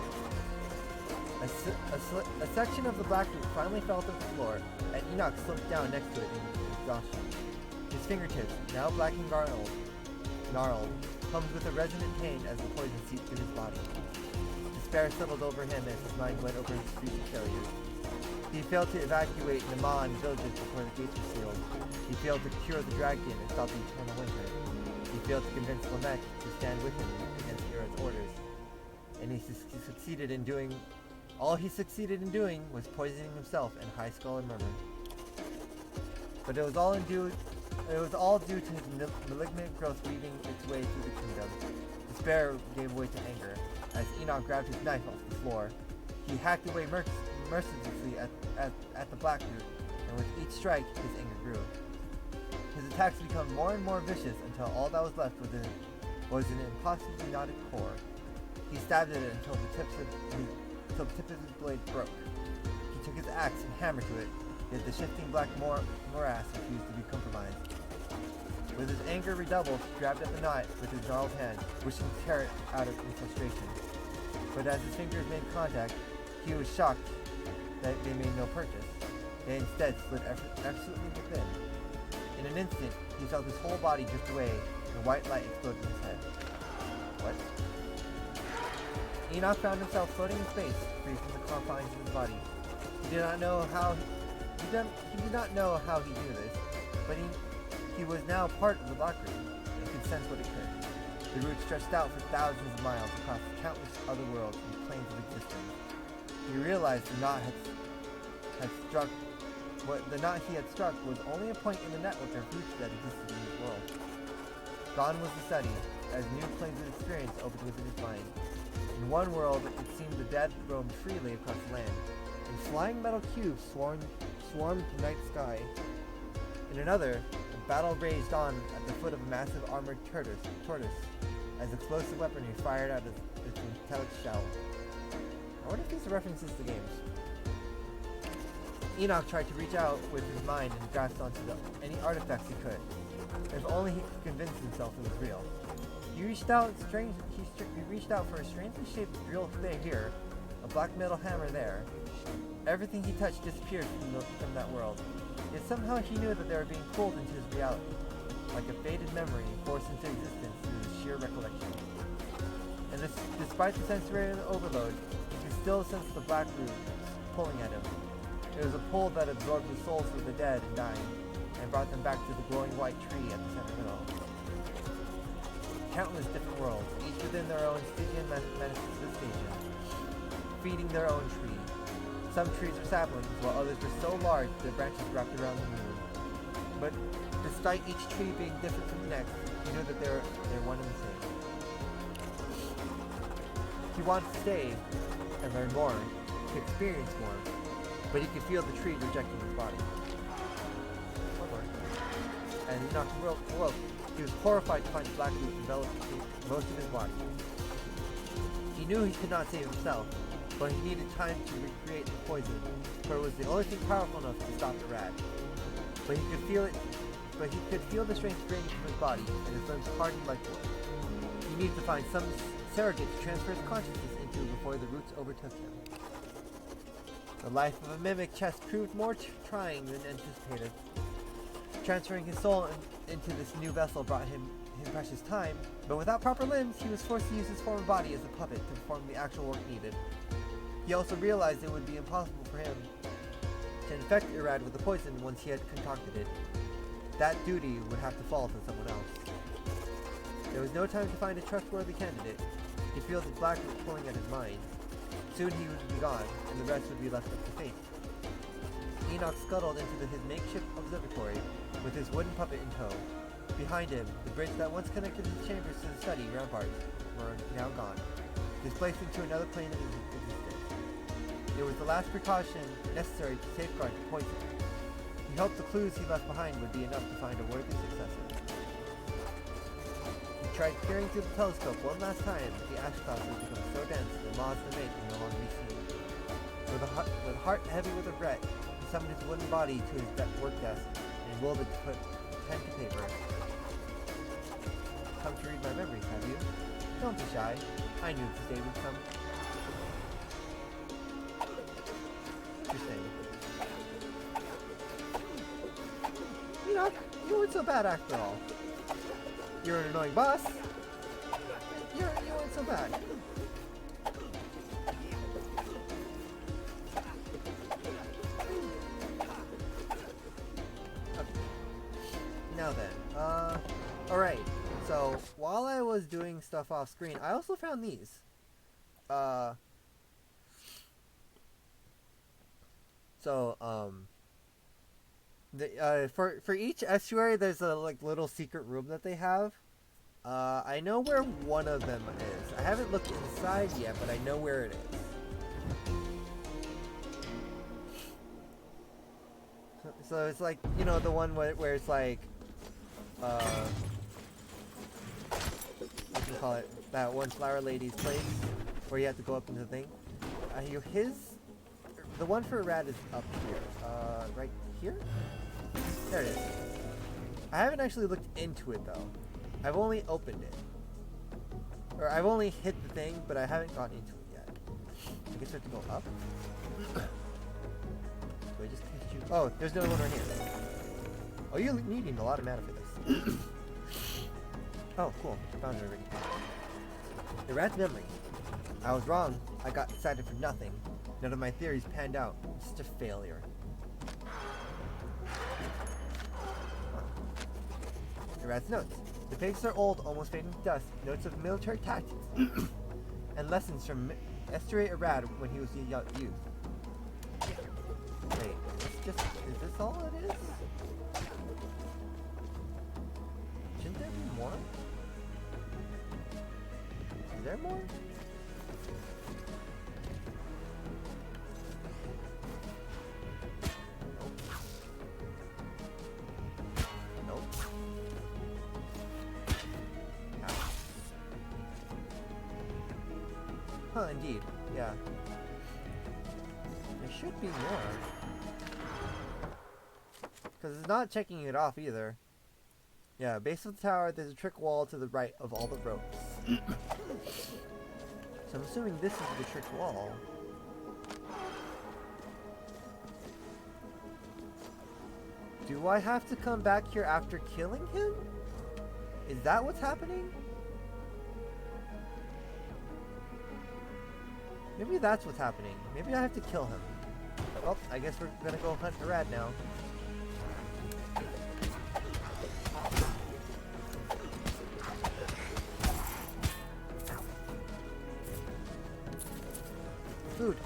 A section of the black root finally fell to the floor, and Enoch slipped down next to it in exhaustion. His fingertips, now black and gnarled, hummed with a resonant pain as the poison seeped through his body. Despair settled over him as his mind went over his recent failures. He failed to evacuate Nama and villages before the gates were sealed. He failed to cure the dragon and stop the eternal winter. He failed to convince Lamech to stand with him against Irad's orders. And he succeeded in doing... All he succeeded in doing was poisoning himself and High Skull and Murmur. But it was all due to his malignant growth weaving its way through the kingdom. Despair gave way to anger. As Enoch grabbed his knife off the floor, he hacked away mercilessly at the black root, and with each strike, his anger grew. His attacks became more and more vicious until all that was left was an impossibly knotted core. He stabbed at it until the tip of his blade broke. He took his axe and hammered to it, yet the shifting black morass refused to be compromised. With his anger redoubled, he grabbed at the knot with his gnarled hand, wishing to tear it out in frustration. But as his fingers made contact, he was shocked that they made no purchase. They instead slid absolutely within. In an instant, he felt his whole body drift away, and a white light exploded in his head. What? Enoch found himself floating in space, free from the confines of his body. He did not know how he knew this, but he was now part of the black root, and could sense what it could. The root stretched out for thousands of miles across countless other worlds and planes of existence. He realized the knot he had struck was only a point in the network of roots that existed in his world. Gone was the study, as new planes of experience opened within his mind. In one world, it seemed the dead roamed freely across the land, and flying metal cubes swarmed the night sky. In another, a battle raged on at the foot of a massive armored tortoise, as explosive weaponry fired out of its metallic shell. I wonder if these are references to games. Enoch tried to reach out with his mind and grasp onto any artifacts he could. If only he could convince himself it was real. He reached out for a strangely shaped drill here, a black metal hammer there. Everything he touched disappeared from that world. Yet somehow he knew that they were being pulled into his reality, like a faded memory forced into existence through his sheer recollection. And despite the sensory overload, he could still sense the black root pulling at him. It was a pull that absorbed the souls of the dead and dying, and brought them back to the glowing white tree at the center middle. Countless different worlds, each within their own Stygian manifestation, feeding their own tree. Some trees were saplings, while others were so large their branches wrapped around the moon. But despite each tree being different from the next, he knew that they're one and the same. He wanted to stay and learn more, to experience more, but he could feel the tree rejecting his body. And Enoch woke. He was horrified to find the black root enveloped most of his body. He knew he could not save himself, but he needed time to recreate the poison, for it was the only thing powerful enough to stop the rat. But he could feel the strength draining from his body, and his limbs hardened like wood. He needed to find some surrogate to transfer his consciousness into before the roots overtook him. The life of a mimic chest proved more trying than anticipated. Transferring his soul into this new vessel brought him precious time, but without proper limbs, he was forced to use his former body as a puppet to perform the actual work needed. He also realized it would be impossible for him to infect Irad with the poison once he had concocted it. That duty would have to fall to someone else. There was no time to find a trustworthy candidate. He could feel the black root pulling at his mind. Soon he would be gone, and the rest would be left up to fate. Enoch scuttled into his makeshift observatory with his wooden puppet in tow. Behind him, the bridge that once connected his chambers to the study ramparts were now gone, displaced into another plane of existence. It was the last precaution necessary to safeguard the poison. He hoped the clues he left behind would be enough to find a worthy successor. He tried peering through the telescope one last time, but the ash clouds had become so dense that moths and mate could no longer be seen. With a heart heavy with regret, he summoned his wooden body to his work desk and willed it to put pen to paper. Come to read my memories, have you? Don't be shy. I knew this day would come. Interesting. You know, you weren't so bad after all. You're an annoying boss. You weren't so bad. Now then, alright, so while I was doing stuff off screen, I also found these. For each estuary, there's a little secret room that they have. I know where one of them is. I haven't looked inside yet, but I know where it is. So it's like, you know, the one where it's like, what do you call it? That one flower lady's place where you have to go up into the thing. The one for Rad is up here. Right here? There it is. I haven't actually looked into it though. I've only opened it. Or I've only hit the thing, but I haven't gotten into it yet. I guess I have to go up. Do I just catch you? Oh, there's another one right here. Oh, you're needing a lot of mana for this. Oh, cool. Found it already. The rat's memory. I was wrong. I got excited for nothing. None of my theories panned out. Just a failure. The rat's notes. The pages are old, almost fading to dust. Notes of military tactics and lessons from Estuary Arad when he was a young youth. Wait, is this all it is? Shouldn't there be more? Is there more? Nope. Huh, indeed. Yeah. There should be more. Because it's not checking it off either. Yeah, base of the tower, there's a trick wall to the right of all the ropes. So I'm assuming this is the trick wall. Do I have to come back here after killing him? Is that what's happening? Maybe that's what's happening. Maybe I have to kill him. Oh, I guess we're gonna go hunt the rat now. Food.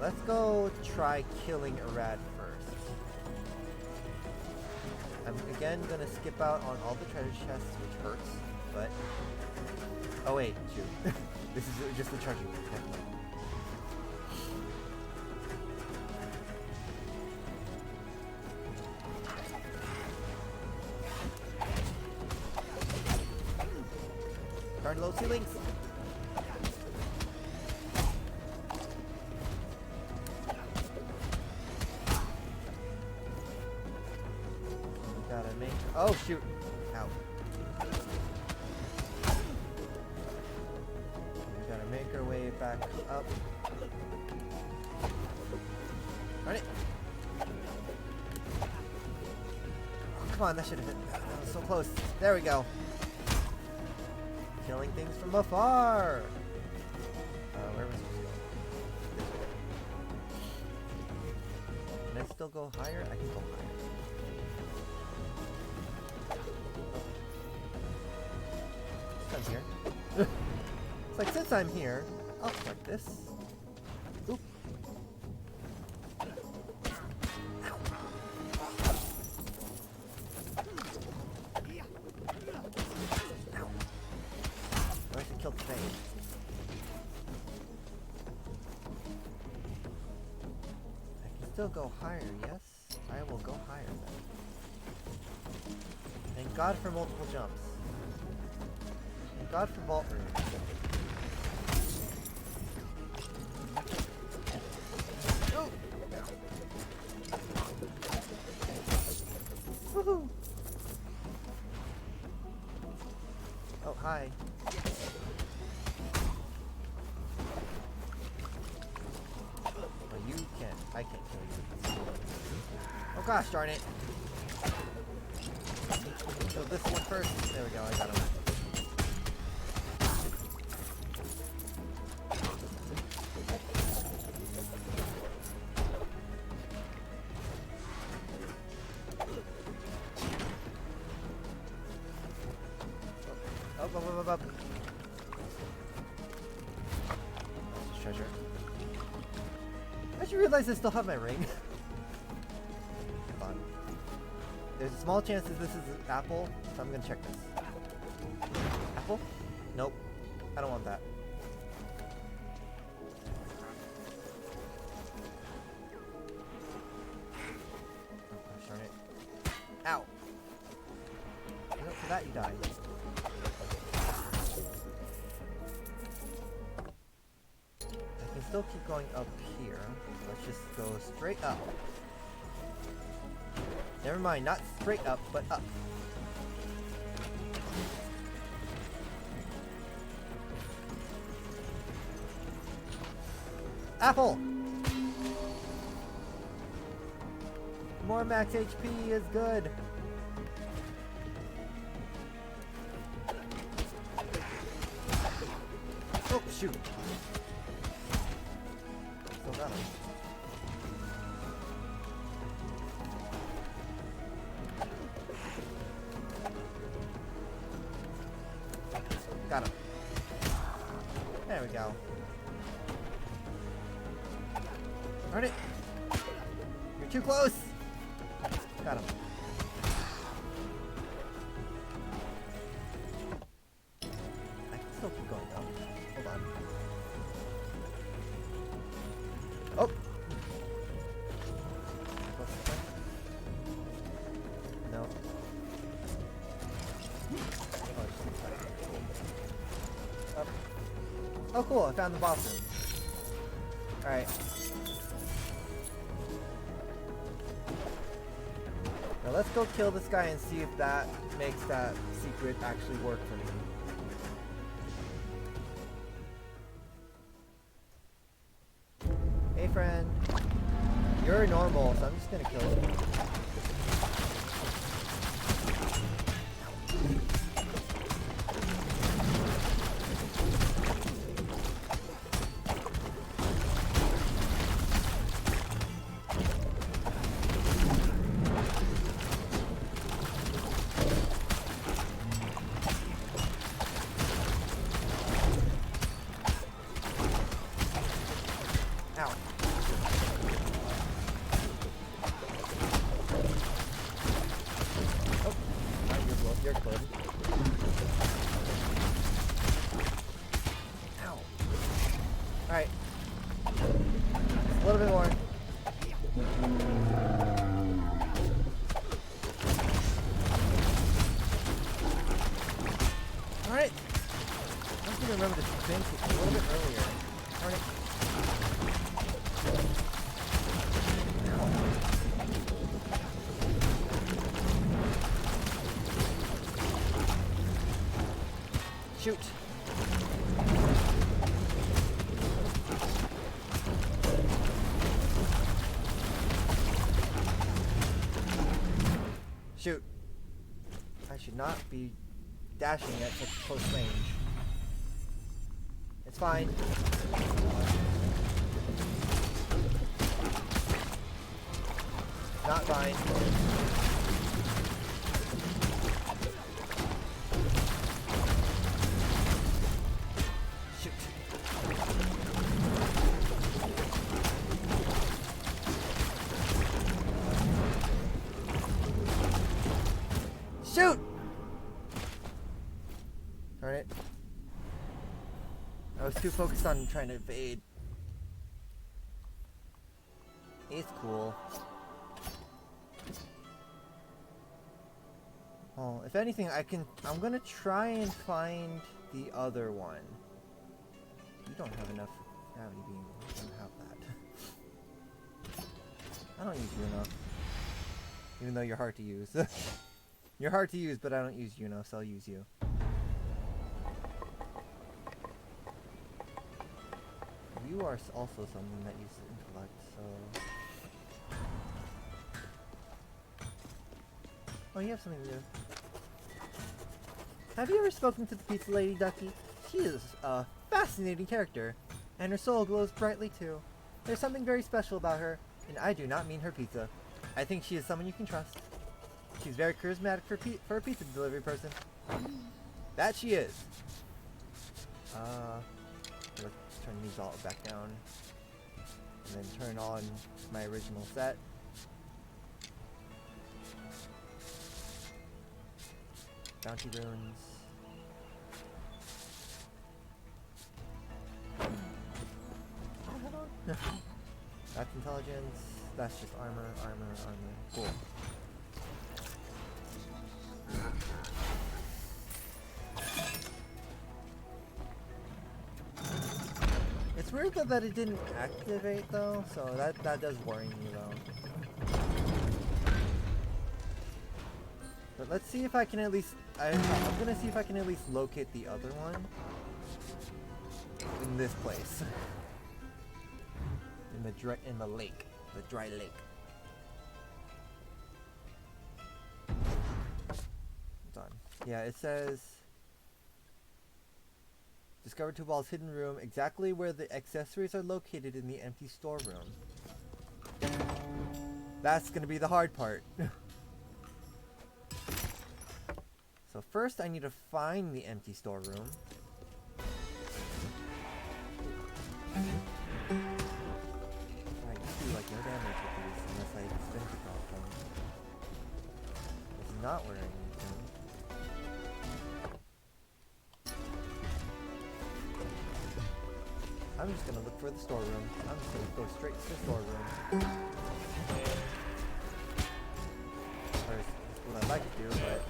Let's go try killing Arad first. I'm again gonna skip out on all the treasure chests, which hurts, but... Oh wait, shoot. This is just the treasure room. Guard low ceilings! Gotta make... Oh shoot! Ow. We gotta make our way back up. Run it! Oh, come on, that should have hit. That was so close. There we go. Killing things from afar! Where was I supposed to go? Can I still go higher? I can go higher. I'm here. It's like, since I'm here, I'll start this. Oop. I should kill the thing. still go higher, yes? I will go higher then. Thank God for multiple jumps. Thank God for vault rooms. Oh! Woohoo! Oh, hi. You can't. I can't kill you. Oh gosh, darn it. Kill this one first. There we go, I got him. Up, up, up, up, up. That's treasure. I just realized I still have my ring. Hold on. There's a small chance that this is an apple, so I'm gonna check this. Apple? Nope. I don't want that. Oh, gosh darn it. Ow! You know, for that you die. I can still keep going up here. Let's just go straight up. Never mind, not straight up, but up. Apple! More max HP is good. Oh, shoot. Still got him. Got him. There we go. Darn it! You're too close! Got him. I can still keep going though. Hold on. Oh! No. Up. Oh cool, I found the boss room. Alright. Now let's go kill this guy and see if that makes that secret actually work for me. Hey friend. You're normal, so I'm just gonna kill you. You're good. Ow. Alright. A little bit more. Alright. I don't even remember to finish it a little bit earlier. Alright. Shoot. Shoot. I should not be dashing at such close range. It's fine. Not fine. Shoot! Darn it. I was too focused on trying to evade. It's cool. Oh, if anything, I'm gonna try and find the other one. You don't have enough gravity beam. I don't have that. I don't use Uno. Even though you're hard to use. You're hard to use, but I don't use Uno, so I'll use you. You are also someone that uses intellect, so... Oh, you have something new. Have you ever spoken to the pizza lady, Ducky? She is a fascinating character, and her soul glows brightly too. There's something very special about her, and I do not mean her pizza. I think she is someone you can trust. She's very charismatic for a pizza delivery person. That she is. Let's turn these all back down, and then turn on my original set. Bounty runes. That's intelligence. That's just armor. Cool. It's weird that it didn't activate though, so that does worry me though. But let's see if I can at least... I'm gonna see if I can at least locate the other one in this place. In the lake, the dry lake. Hold on. Yeah, it says discover Tubal's hidden room, exactly where the accessories are located in the empty storeroom. That's gonna be the hard part. So first I need to find the empty storeroom. I do like no damage with these unless I spin to drop them. This is not where I need them. I'm just gonna look for the storeroom. I'm just gonna go straight to the storeroom. That's what I'd like to do, but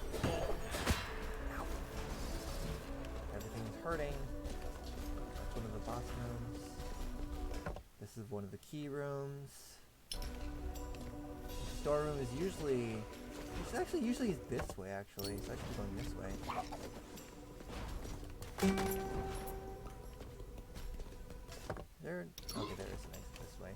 everything's hurting. That's one of the boss rooms. This is one of the key rooms. The storeroom is usually... It's actually usually this way, actually. It's actually going this way. There... Okay, there is nice this way.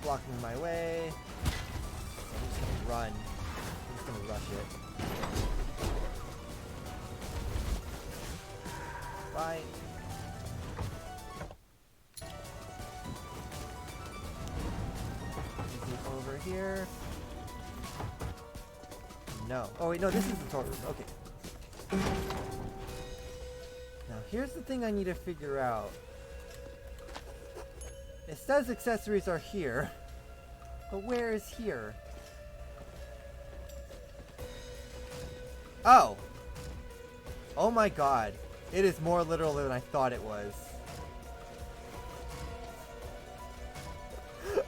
Blocking my way. I'm just gonna run. I'm just gonna rush it. Bye. Anything over here? No. Oh wait, no, this is the toilet room. Okay. Now here's the thing I need to figure out. It says accessories are here, but where is here? Oh! Oh my god. It is more literal than I thought it was.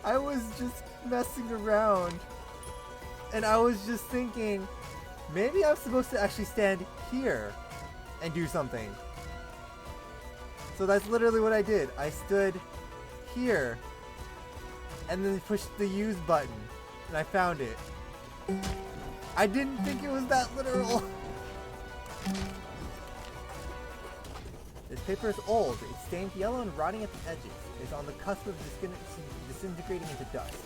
I was just messing around, and I was just thinking, maybe I'm supposed to actually stand here and do something. So that's literally what I did. I stood here and then pushed the use button and I found it. I didn't think it was that literal. This paper is old. It's stained yellow and rotting at the edges. It's on the cusp of disintegrating into dust.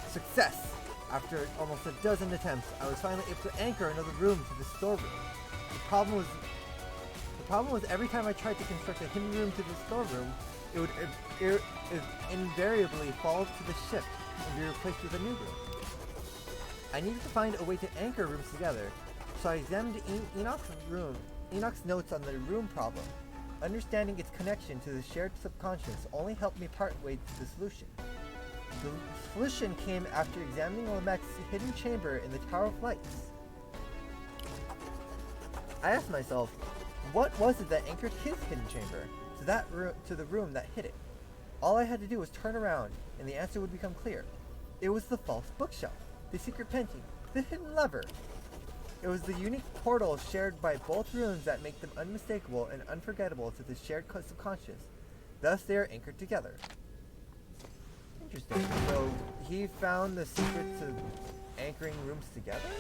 Success! After almost a dozen attempts, I was finally able to anchor another room to the storeroom. The problem was every time I tried to construct a hidden room to the storeroom, it would invariably fall to the ship and be replaced with a new room. I needed to find a way to anchor rooms together, so I examined Enoch's notes on the room problem. Understanding its connection to the shared subconscious only helped me partway to the solution. The solution came after examining Lamech's hidden chamber in the Tower of Lights. I asked myself, what was it that anchored his hidden chamber to the room that hid it? All I had to do was turn around, and the answer would become clear. It was the false bookshelf, the secret painting, the hidden lever. It was the unique portal shared by both rooms that make them unmistakable and unforgettable to the shared subconscious. Thus they are anchored together. Interesting. So he found the secret to anchoring rooms together?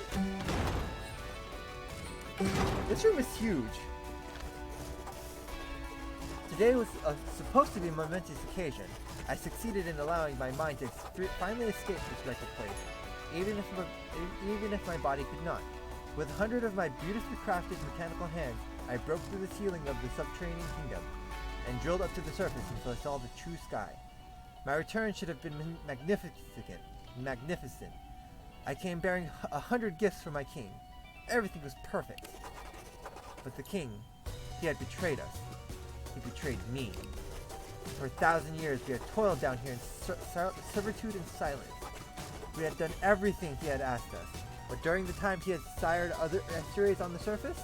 This room is huge. Today was supposed to be a momentous occasion. I succeeded in allowing my mind to finally escape this wretched place, even if my body could not. With 100 of my beautifully crafted mechanical hands, I broke through the ceiling of the subterranean kingdom and drilled up to the surface until I saw the true sky. My return should have been magnificent. I came bearing 100 gifts from my king. Everything was perfect. But the king, he had betrayed us. He betrayed me. For 1,000 years we had toiled down here in servitude and silence. We had done everything he had asked us. But during the time he had sired other estuaries on the surface?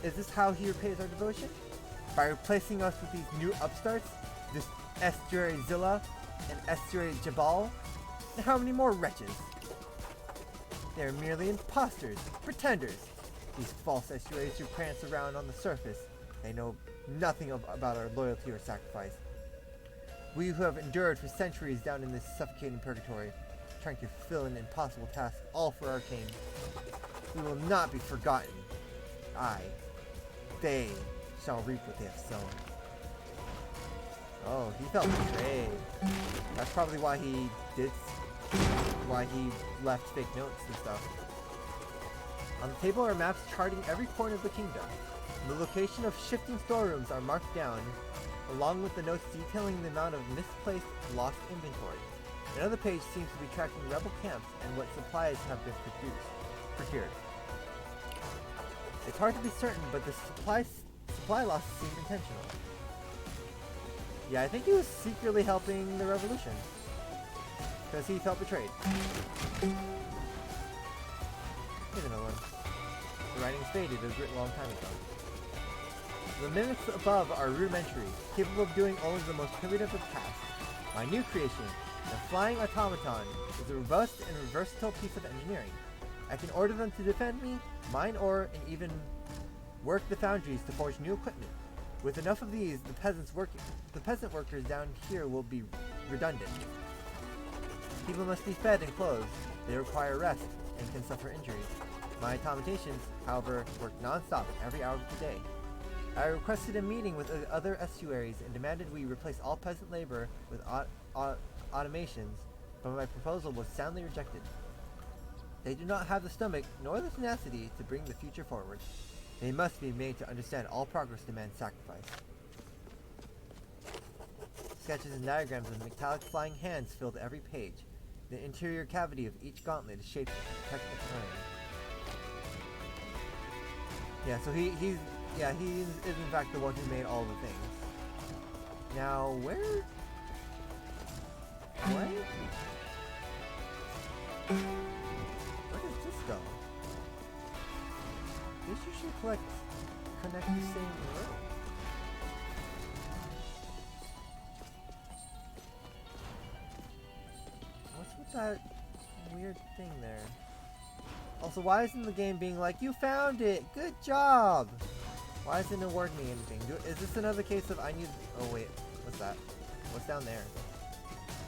Is this how he repays our devotion? By replacing us with these new upstarts? This estuary Zilla and estuary Jabal? And how many more wretches? They are merely imposters, pretenders. These false estuaries who prance around on the surface. They know nothing about our loyalty or sacrifice. We who have endured for centuries down in this suffocating purgatory, trying to fill an impossible task, all for our king. We will not be forgotten. They shall reap what they have sown. Oh, he felt betrayed. That's probably why he left fake notes and stuff. On the table are maps charting every corner of the kingdom. The location of shifting storerooms are marked down, along with the notes detailing the amount of misplaced, lost inventory. Another page seems to be tracking rebel camps and what supplies have been procured. It's hard to be certain, but the supply losses seem intentional. Yeah, I think he was secretly helping the revolution. Because he felt betrayed. Here's another one. The writing is faded, it was written a long time ago. The mimics above are rudimentary, capable of doing only the most primitive of tasks. My new creation, the flying automaton, is a robust and versatile piece of engineering. I can order them to defend me, mine ore, and even work the foundries to forge new equipment. With enough of these, the peasant workers down here will be redundant. People must be fed and clothed. They require rest and can suffer injuries. My automatations, however, work non-stop every hour of the day. I requested a meeting with the other estuaries and demanded we replace all peasant labor with automations, but my proposal was soundly rejected. They do not have the stomach nor the tenacity to bring the future forward. They must be made to understand all progress demands sacrifice. Sketches and diagrams of metallic flying hands filled every page. The interior cavity of each gauntlet is shaped to protect the terrain. Yeah, so he is in fact the one who made all the things. Now, where? What? Where does this go? This usually connect the same road. What's with that weird thing there? Also, why isn't the game being like, you found it, good job? Why isn't it awarding me anything? Is this another case of I need... Oh wait, what's that? What's down there?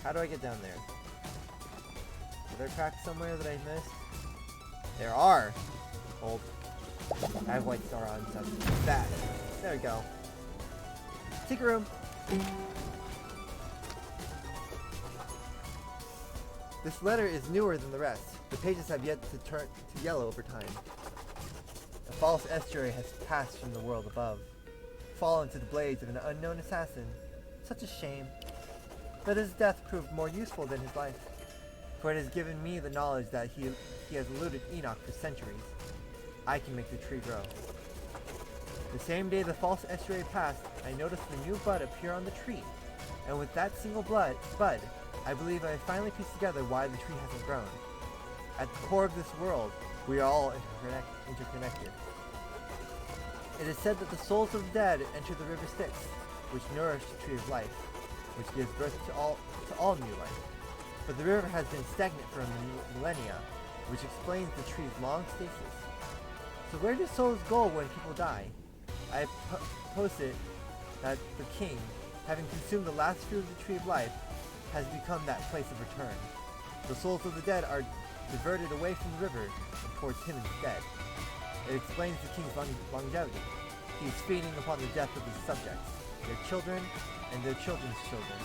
How do I get down there? Are there cracks somewhere that I missed? There are! Hold. I have white star on, so that. There we go. Secret room! This letter is newer than the rest. The pages have yet to turn to yellow over time. A false estuary has passed from the world above, fallen to the blades of an unknown assassin. Such a shame. But his death proved more useful than his life, for it has given me the knowledge that he has eluded Enoch for centuries. I can make the tree grow. The same day the false estuary passed, I noticed a new bud appear on the tree, and with that single bud, I believe I finally pieced together why the tree hasn't grown. At the core of this world, we are all interconnected. It is said that the souls of the dead enter the river Styx, which nourish the tree of life, which gives birth to all new life. But the river has been stagnant for millennia, which explains the tree's long stasis. So where do souls go when people die? I posted that the king, having consumed the last fruit of the tree of life, has become that place of return. The souls of the dead are diverted away from the river and towards him instead. It explains the king's longevity. He is feeding upon the death of his subjects, their children, and their children's children.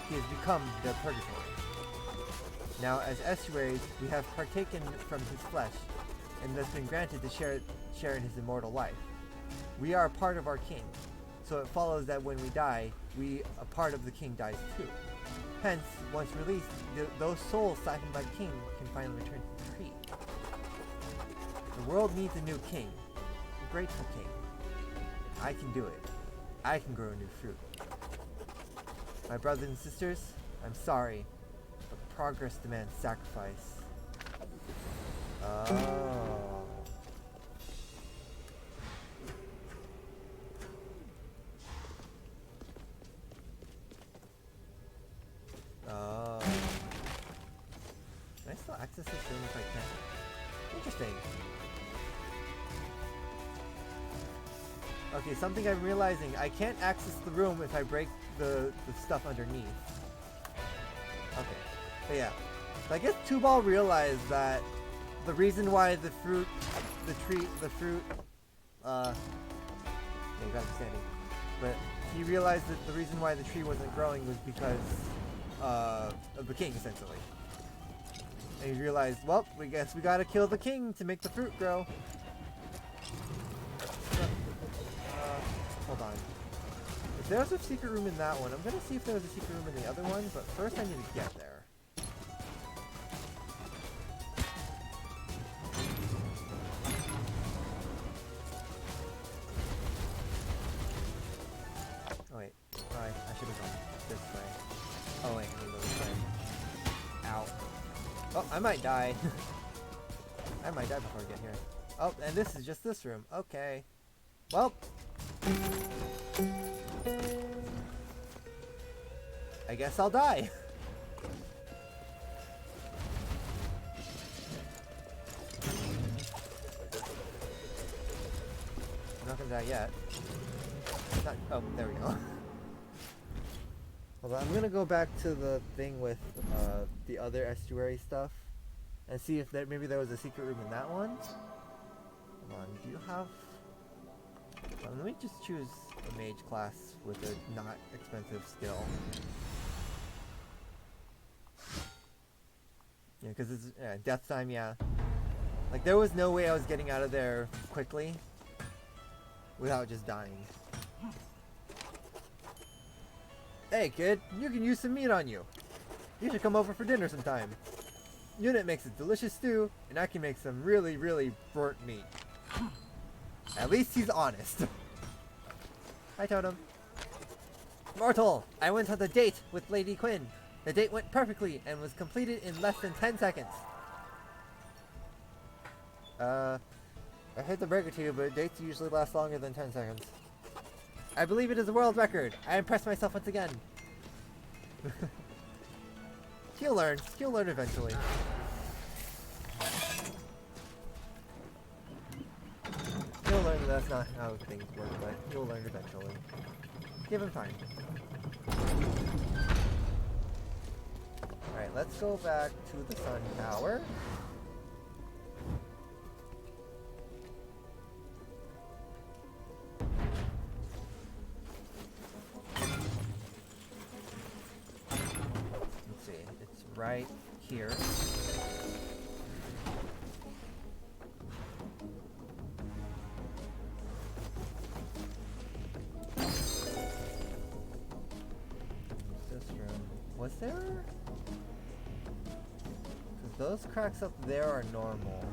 He has become their purgatory. Now, as estuaries, we have partaken from his flesh, and thus been granted to share in his immortal life. We are a part of our king, so it follows that when we die, a part of the king dies too. Hence, once released, those souls siphoned by the king can finally return to the tree. The world needs a new king, a grateful king. I can do it. I can grow a new fruit. My brothers and sisters, I'm sorry, but progress demands sacrifice. Oh. Oh. Can I still access this room if I can? Interesting. Okay, something I'm realizing. I can't access the room if I break the stuff underneath. Okay. But yeah. So I guess Two-Ball realized that the reason why the fruit, yeah, you got understanding. But he realized that the reason why the tree wasn't growing was because of the king, essentially. And he realized, well, we guess we gotta kill the king to make the fruit grow. Hold on. If there's a secret room in that one, I'm gonna see if there's a secret room in the other one, but first I need to get there. Oh wait, sorry, I should have gone this way. Oh wait, I need to go this way. Ow. Oh, I might die. I might die before I get here. Oh, and this is just this room. Okay. Well. I guess I'll die. I'm not gonna die yet. Not, oh, there we go. Hold on, I'm gonna go back to the thing with the other estuary stuff and see if maybe there was a secret room in that one. Hold on, do you have... let me just choose a mage class with a not expensive skill. Yeah, because it's death time, yeah. Like, there was no way I was getting out of there quickly without just dying. Hey kid, you can use some meat on you. You should come over for dinner sometime. Unit makes a delicious stew, and I can make some really, really burnt meat. At least he's honest. Hi, Totem. Mortal, I went on a date with Lady Quinn. The date went perfectly and was completed in less than 10 seconds. I hate to break it to you, but dates usually last longer than 10 seconds. I believe it is a world record. I impressed myself once again. He'll learn. He'll learn eventually. He'll learn that that's not how things work, but he'll learn eventually. Give him time. Alright, let's go back to the Sun Tower. Let's see, it's right here. This room. Was there? Because those cracks up there are normal.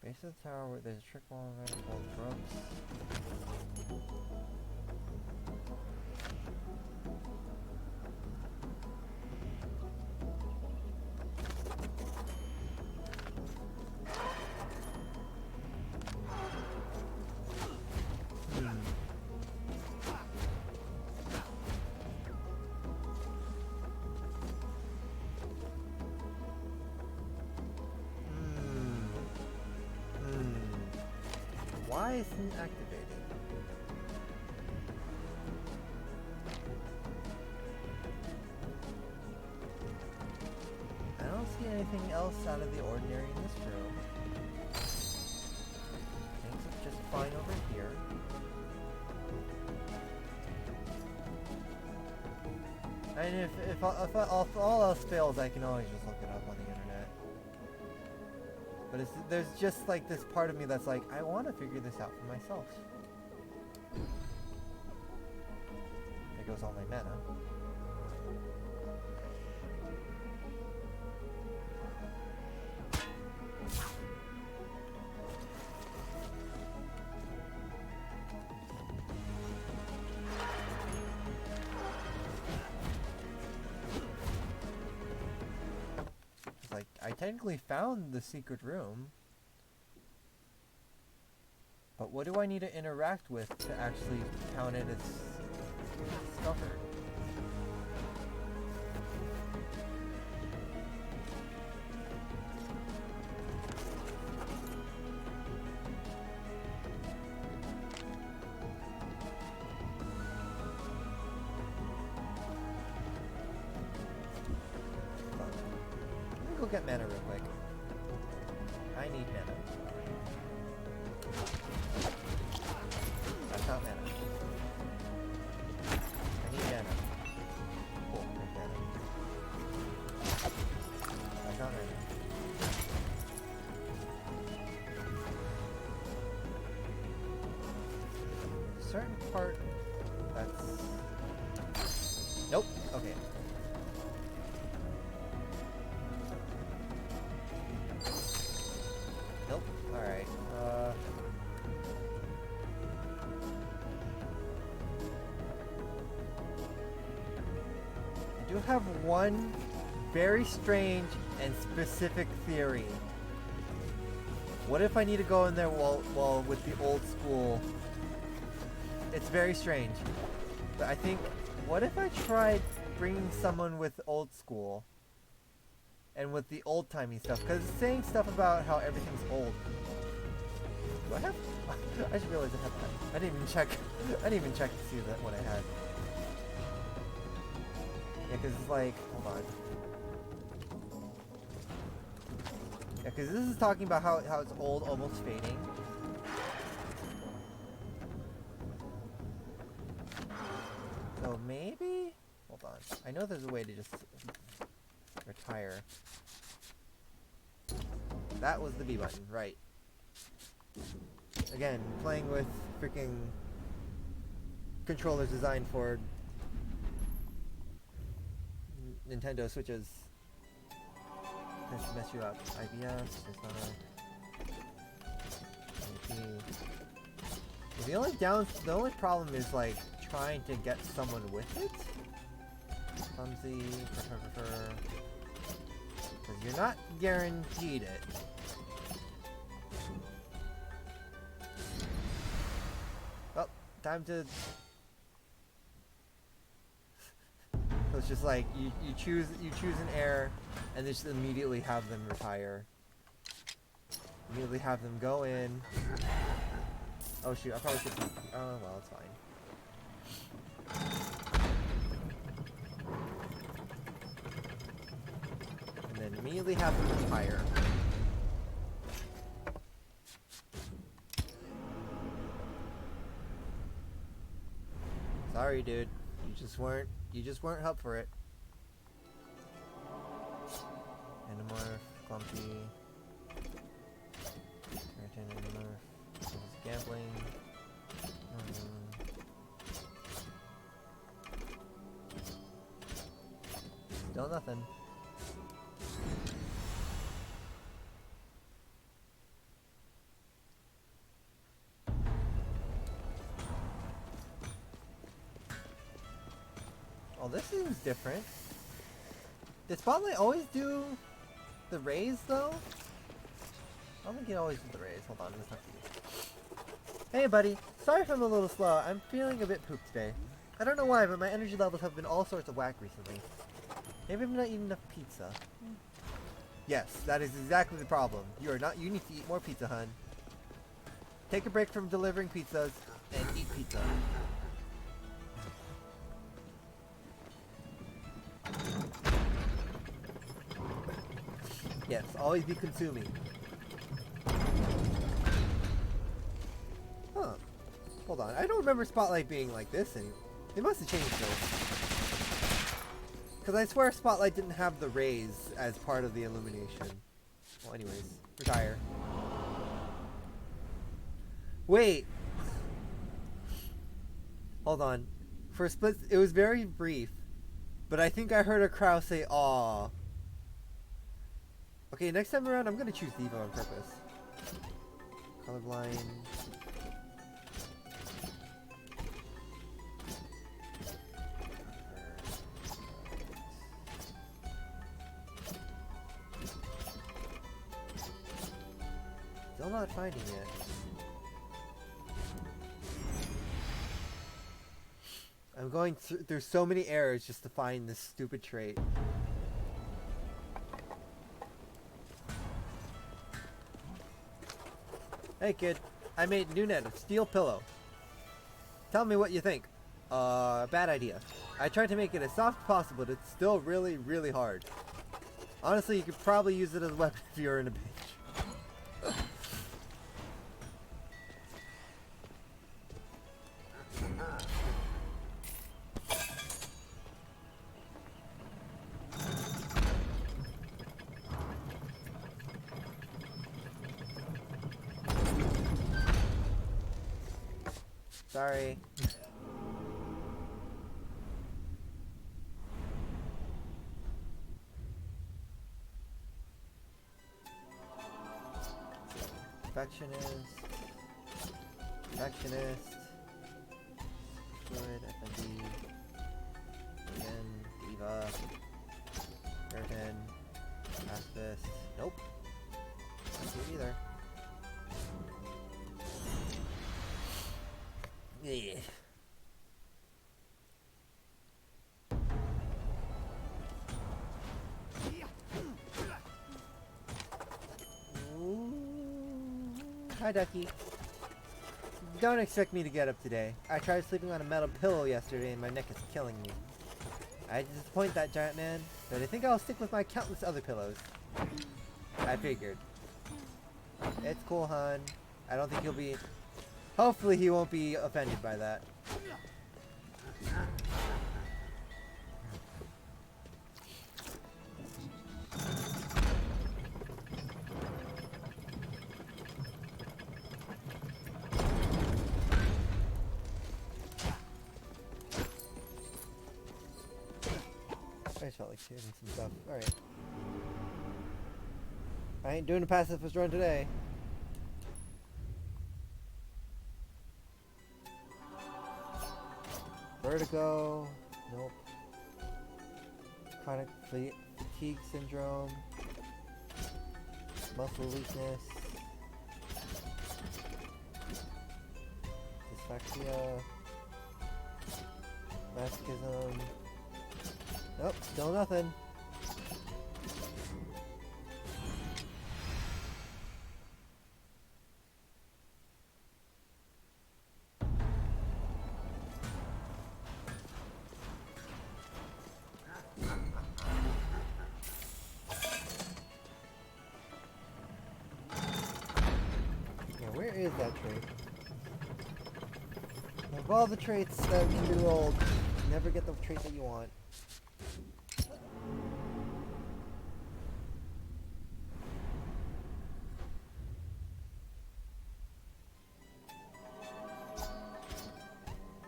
Base of the tower where there's a trick wall and red ropes. Why isn't it activated? I don't see anything else out of the ordinary in this room. Things are just fine over here. And if all else fails, I can always just look it up on the internet. But there's just like this part of me that's like, I want to figure this out for myself. There goes all my mana. Like, I technically found the secret room, but what do I need to interact with to actually count it as discovered? Go get mana real quick. I need mana. That's not mana. I need mana. Cool, there's mana. That's not mana. There's a certain part that's... Nope, okay. Nope. Alright. I do have one very strange and specific theory. What if I need to go in there while with the old school? It's very strange. But I think, what if I tried bringing someone with old school? And with the old-timey stuff, because it's saying stuff about how everything's old. Do I have? I just realized I have that. I didn't even check. I didn't even check to see that what I had. Yeah, because it's like, hold on. Yeah, because this is talking about how it's old, almost fading. So maybe? Hold on. I know there's a way to just retire. That was the B button, right. Again, playing with freaking controllers designed for Nintendo Switches. This mess you up. IBS, the only problem is like trying to get someone with it. Clumsy, because you're not guaranteed it. Well, time to... So it's just like, you choose an heir, and just immediately have them retire. Immediately have them go in. Oh shoot, I probably should... Oh, well, it's fine. And then immediately have them retire. Sorry, dude. You just weren't up for it. Animorph, Clumpy. Keratin, Animorph. This is gambling. Still nothing. Oh, this seems different. Did Spotlight always do the raise, though? I don't think he always did the raise. Hold on, let's talk to you. Hey, buddy. Sorry if I'm a little slow. I'm feeling a bit pooped today. I don't know why, but my energy levels have been all sorts of whack recently. Maybe I'm not eating enough pizza. Yes, that is exactly the problem. You need to eat more pizza, hun. Take a break from delivering pizzas and eat pizza. Yes, always be consuming. Huh. Hold on, I don't remember Spotlight being like this anymore. They must have changed this. Because I swear Spotlight didn't have the raise as part of the illumination. Well, anyways, retire. Wait! Hold on. For a split, it was very brief, but I think I heard a crowd say, "Aw." Okay, next time around, I'm gonna choose Devo on purpose. Colorblind. Still not finding it. I'm going through so many errors just to find this stupid trait. Hey kid, I made new net of steel pillow. Tell me what you think. Bad idea. I tried to make it as soft as possible, but it's still really, really hard. Honestly, you could probably use it as a weapon if you were in a pinch. Sorry. Perfectionist. Good, FND. Again, Diva. Curtain. Pacifist. Nope. Not here either. Yeah. Hi, Ducky. Don't expect me to get up today. I tried sleeping on a metal pillow yesterday and my neck is killing me. I disappoint that giant man, but I think I'll stick with my countless other pillows. I figured. It's cool, hon. I don't think he'll be... Hopefully he won't be offended by that. I just felt like shooting some stuff. Alright. I ain't doing a pacifist run today. Vertigo. Nope. Chronic fatigue syndrome. Muscle weakness. Dysphagia. Masochism. Nope, still nothing. Yeah, where is that trait? Of all the traits that can be rolled, you never get the trait that you want.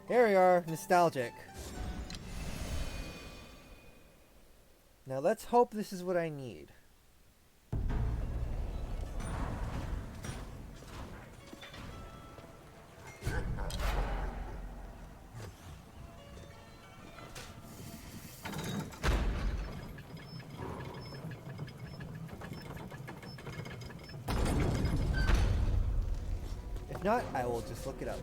Here we are, nostalgic. Now let's hope this is what I need. If not, I will just look it up.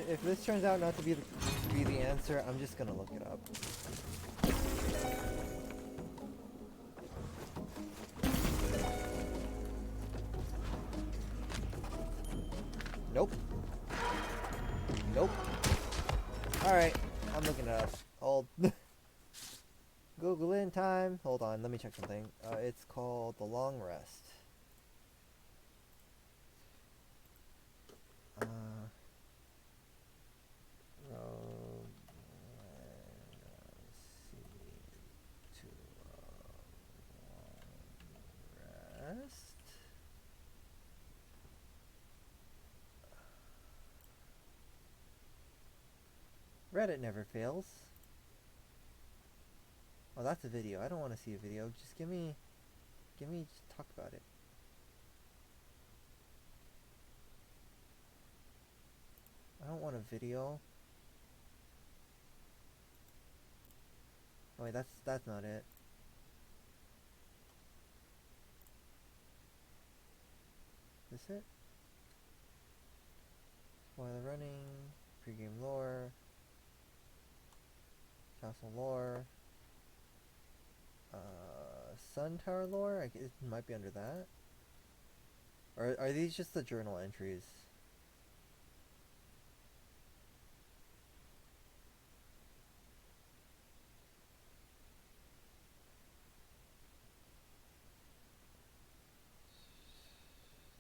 If this turns out not to be the answer, I'm just gonna look it up. Nope. Nope. Alright, I'm looking it up. Hold. Google in time. Hold on, let me check something. It's called The Long Rest. Reddit never fails. Oh, that's a video. I don't want to see a video. Just give me just talk about it. I don't want a video. Oh wait, that's not it. Is this it? Spoiler running, pregame lore, castle lore, Sun Tower lore? It might be under that. Or are these just the journal entries?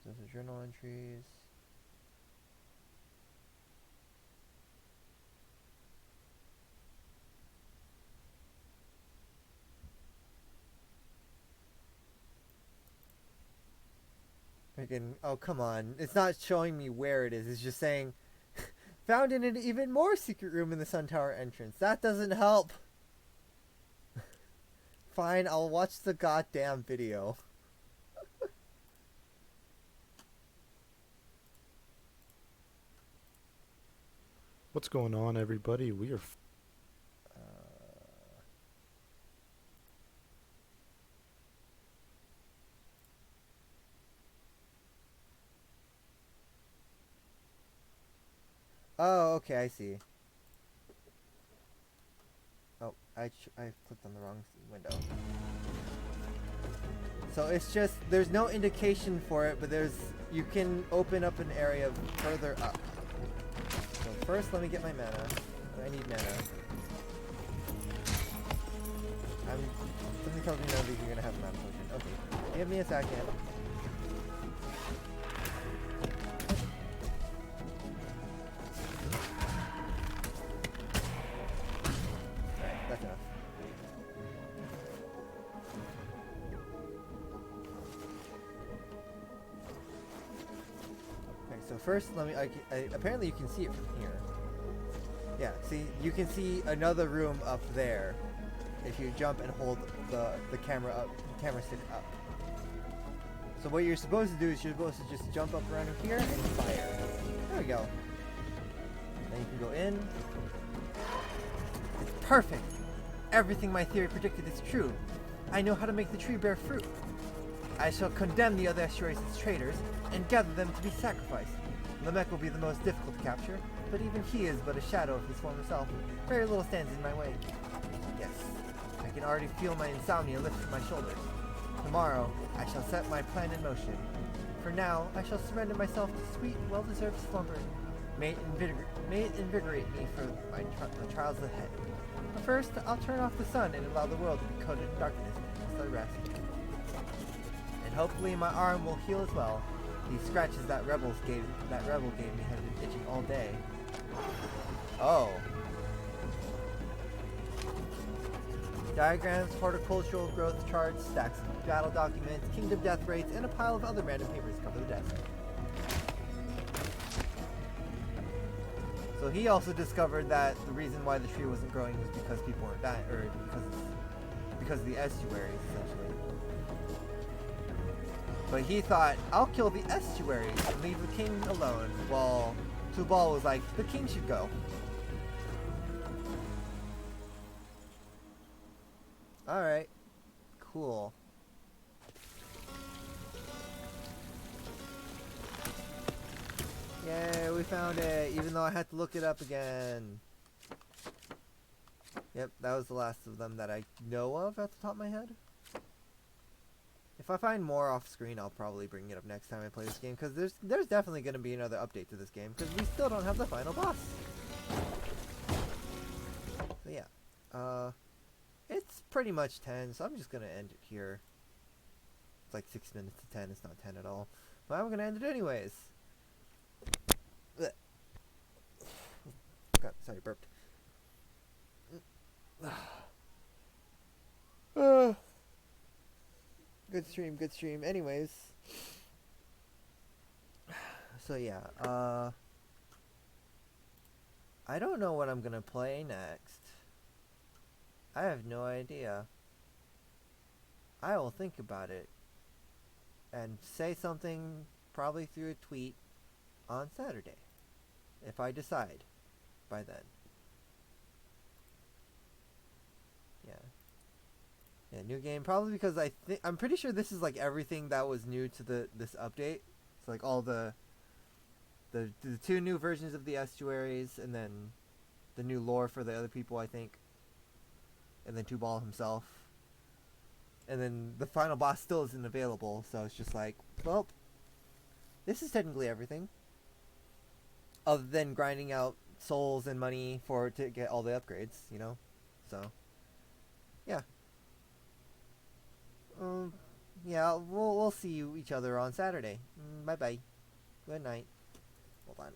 Those are journal entries. Again, oh come on. It's not showing me where it is. It's just saying found in an even more secret room in the Sun Tower entrance. That doesn't help. Fine, I'll watch the goddamn video. What's going on, everybody? We are Oh, okay, I see. Oh, I clicked on the wrong window. So it's just, there's no indication for it, but you can open up an area further up. So first, let me get my mana. I need mana. Something tells me none of these are gonna have a mana potion. Okay, give me a second. That's enough. Okay, so first apparently you can see it from here. Yeah, see, you can see another room up there if you jump and hold the camera stick up. So what you're supposed to do is you're supposed to just jump up around here and fire. There we go. Then you can go in. It's perfect! Everything my theory predicted is true. I know how to make the tree bear fruit. I shall condemn the other estuaries as traitors and gather them to be sacrificed. Lamech will be the most difficult to capture, but even he is but a shadow of his former self. Very little stands in my way. Yes, I can already feel my insomnia lift from my shoulders. Tomorrow, I shall set my plan in motion. For now, I shall surrender myself to sweet, well-deserved slumber. May it invigorate me for the trials ahead. A first, I'll turn off the sun and allow the world to be coated in darkness until I rest. And hopefully my arm will heal as well. These scratches that rebel gave me have been itching all day. Oh. Diagrams, horticultural growth charts, stacks of battle documents, kingdom death rates, and a pile of other random papers cover the desk. So he also discovered that the reason why the tree wasn't growing was because people weren't dying, or because of the estuaries, essentially. But he thought, I'll kill the estuaries and leave the king alone, while Tubal was like, the king should go. Alright. Cool. Yay, we found it, even though I had to look it up again. Yep, that was the last of them that I know of at the top of my head. If I find more off screen, I'll probably bring it up next time I play this game, because there's definitely going to be another update to this game, because we still don't have the final boss. So yeah, it's pretty much 10, so I'm just going to end it here. It's like 6 minutes to 10, it's not 10 at all. But I'm going to end it anyways. God, sorry, burped. Good stream, good stream. Anyways. So yeah, I don't know what I'm gonna play next. I have no idea. I will think about it and say something probably through a tweet on Saturday, if I decide by then. Yeah. Yeah, new game, probably because I'm pretty sure this is like everything that was new to this update. It's like all the 2 new versions of the estuaries, and then the new lore for the other people, I think. And then Tubal himself. And then the final boss still isn't available, so it's just like, well, this is technically everything. Other than grinding out souls and money to get all the upgrades, you know? So, yeah. Yeah, we'll see each other on Saturday. Bye bye. Good night. Hold on.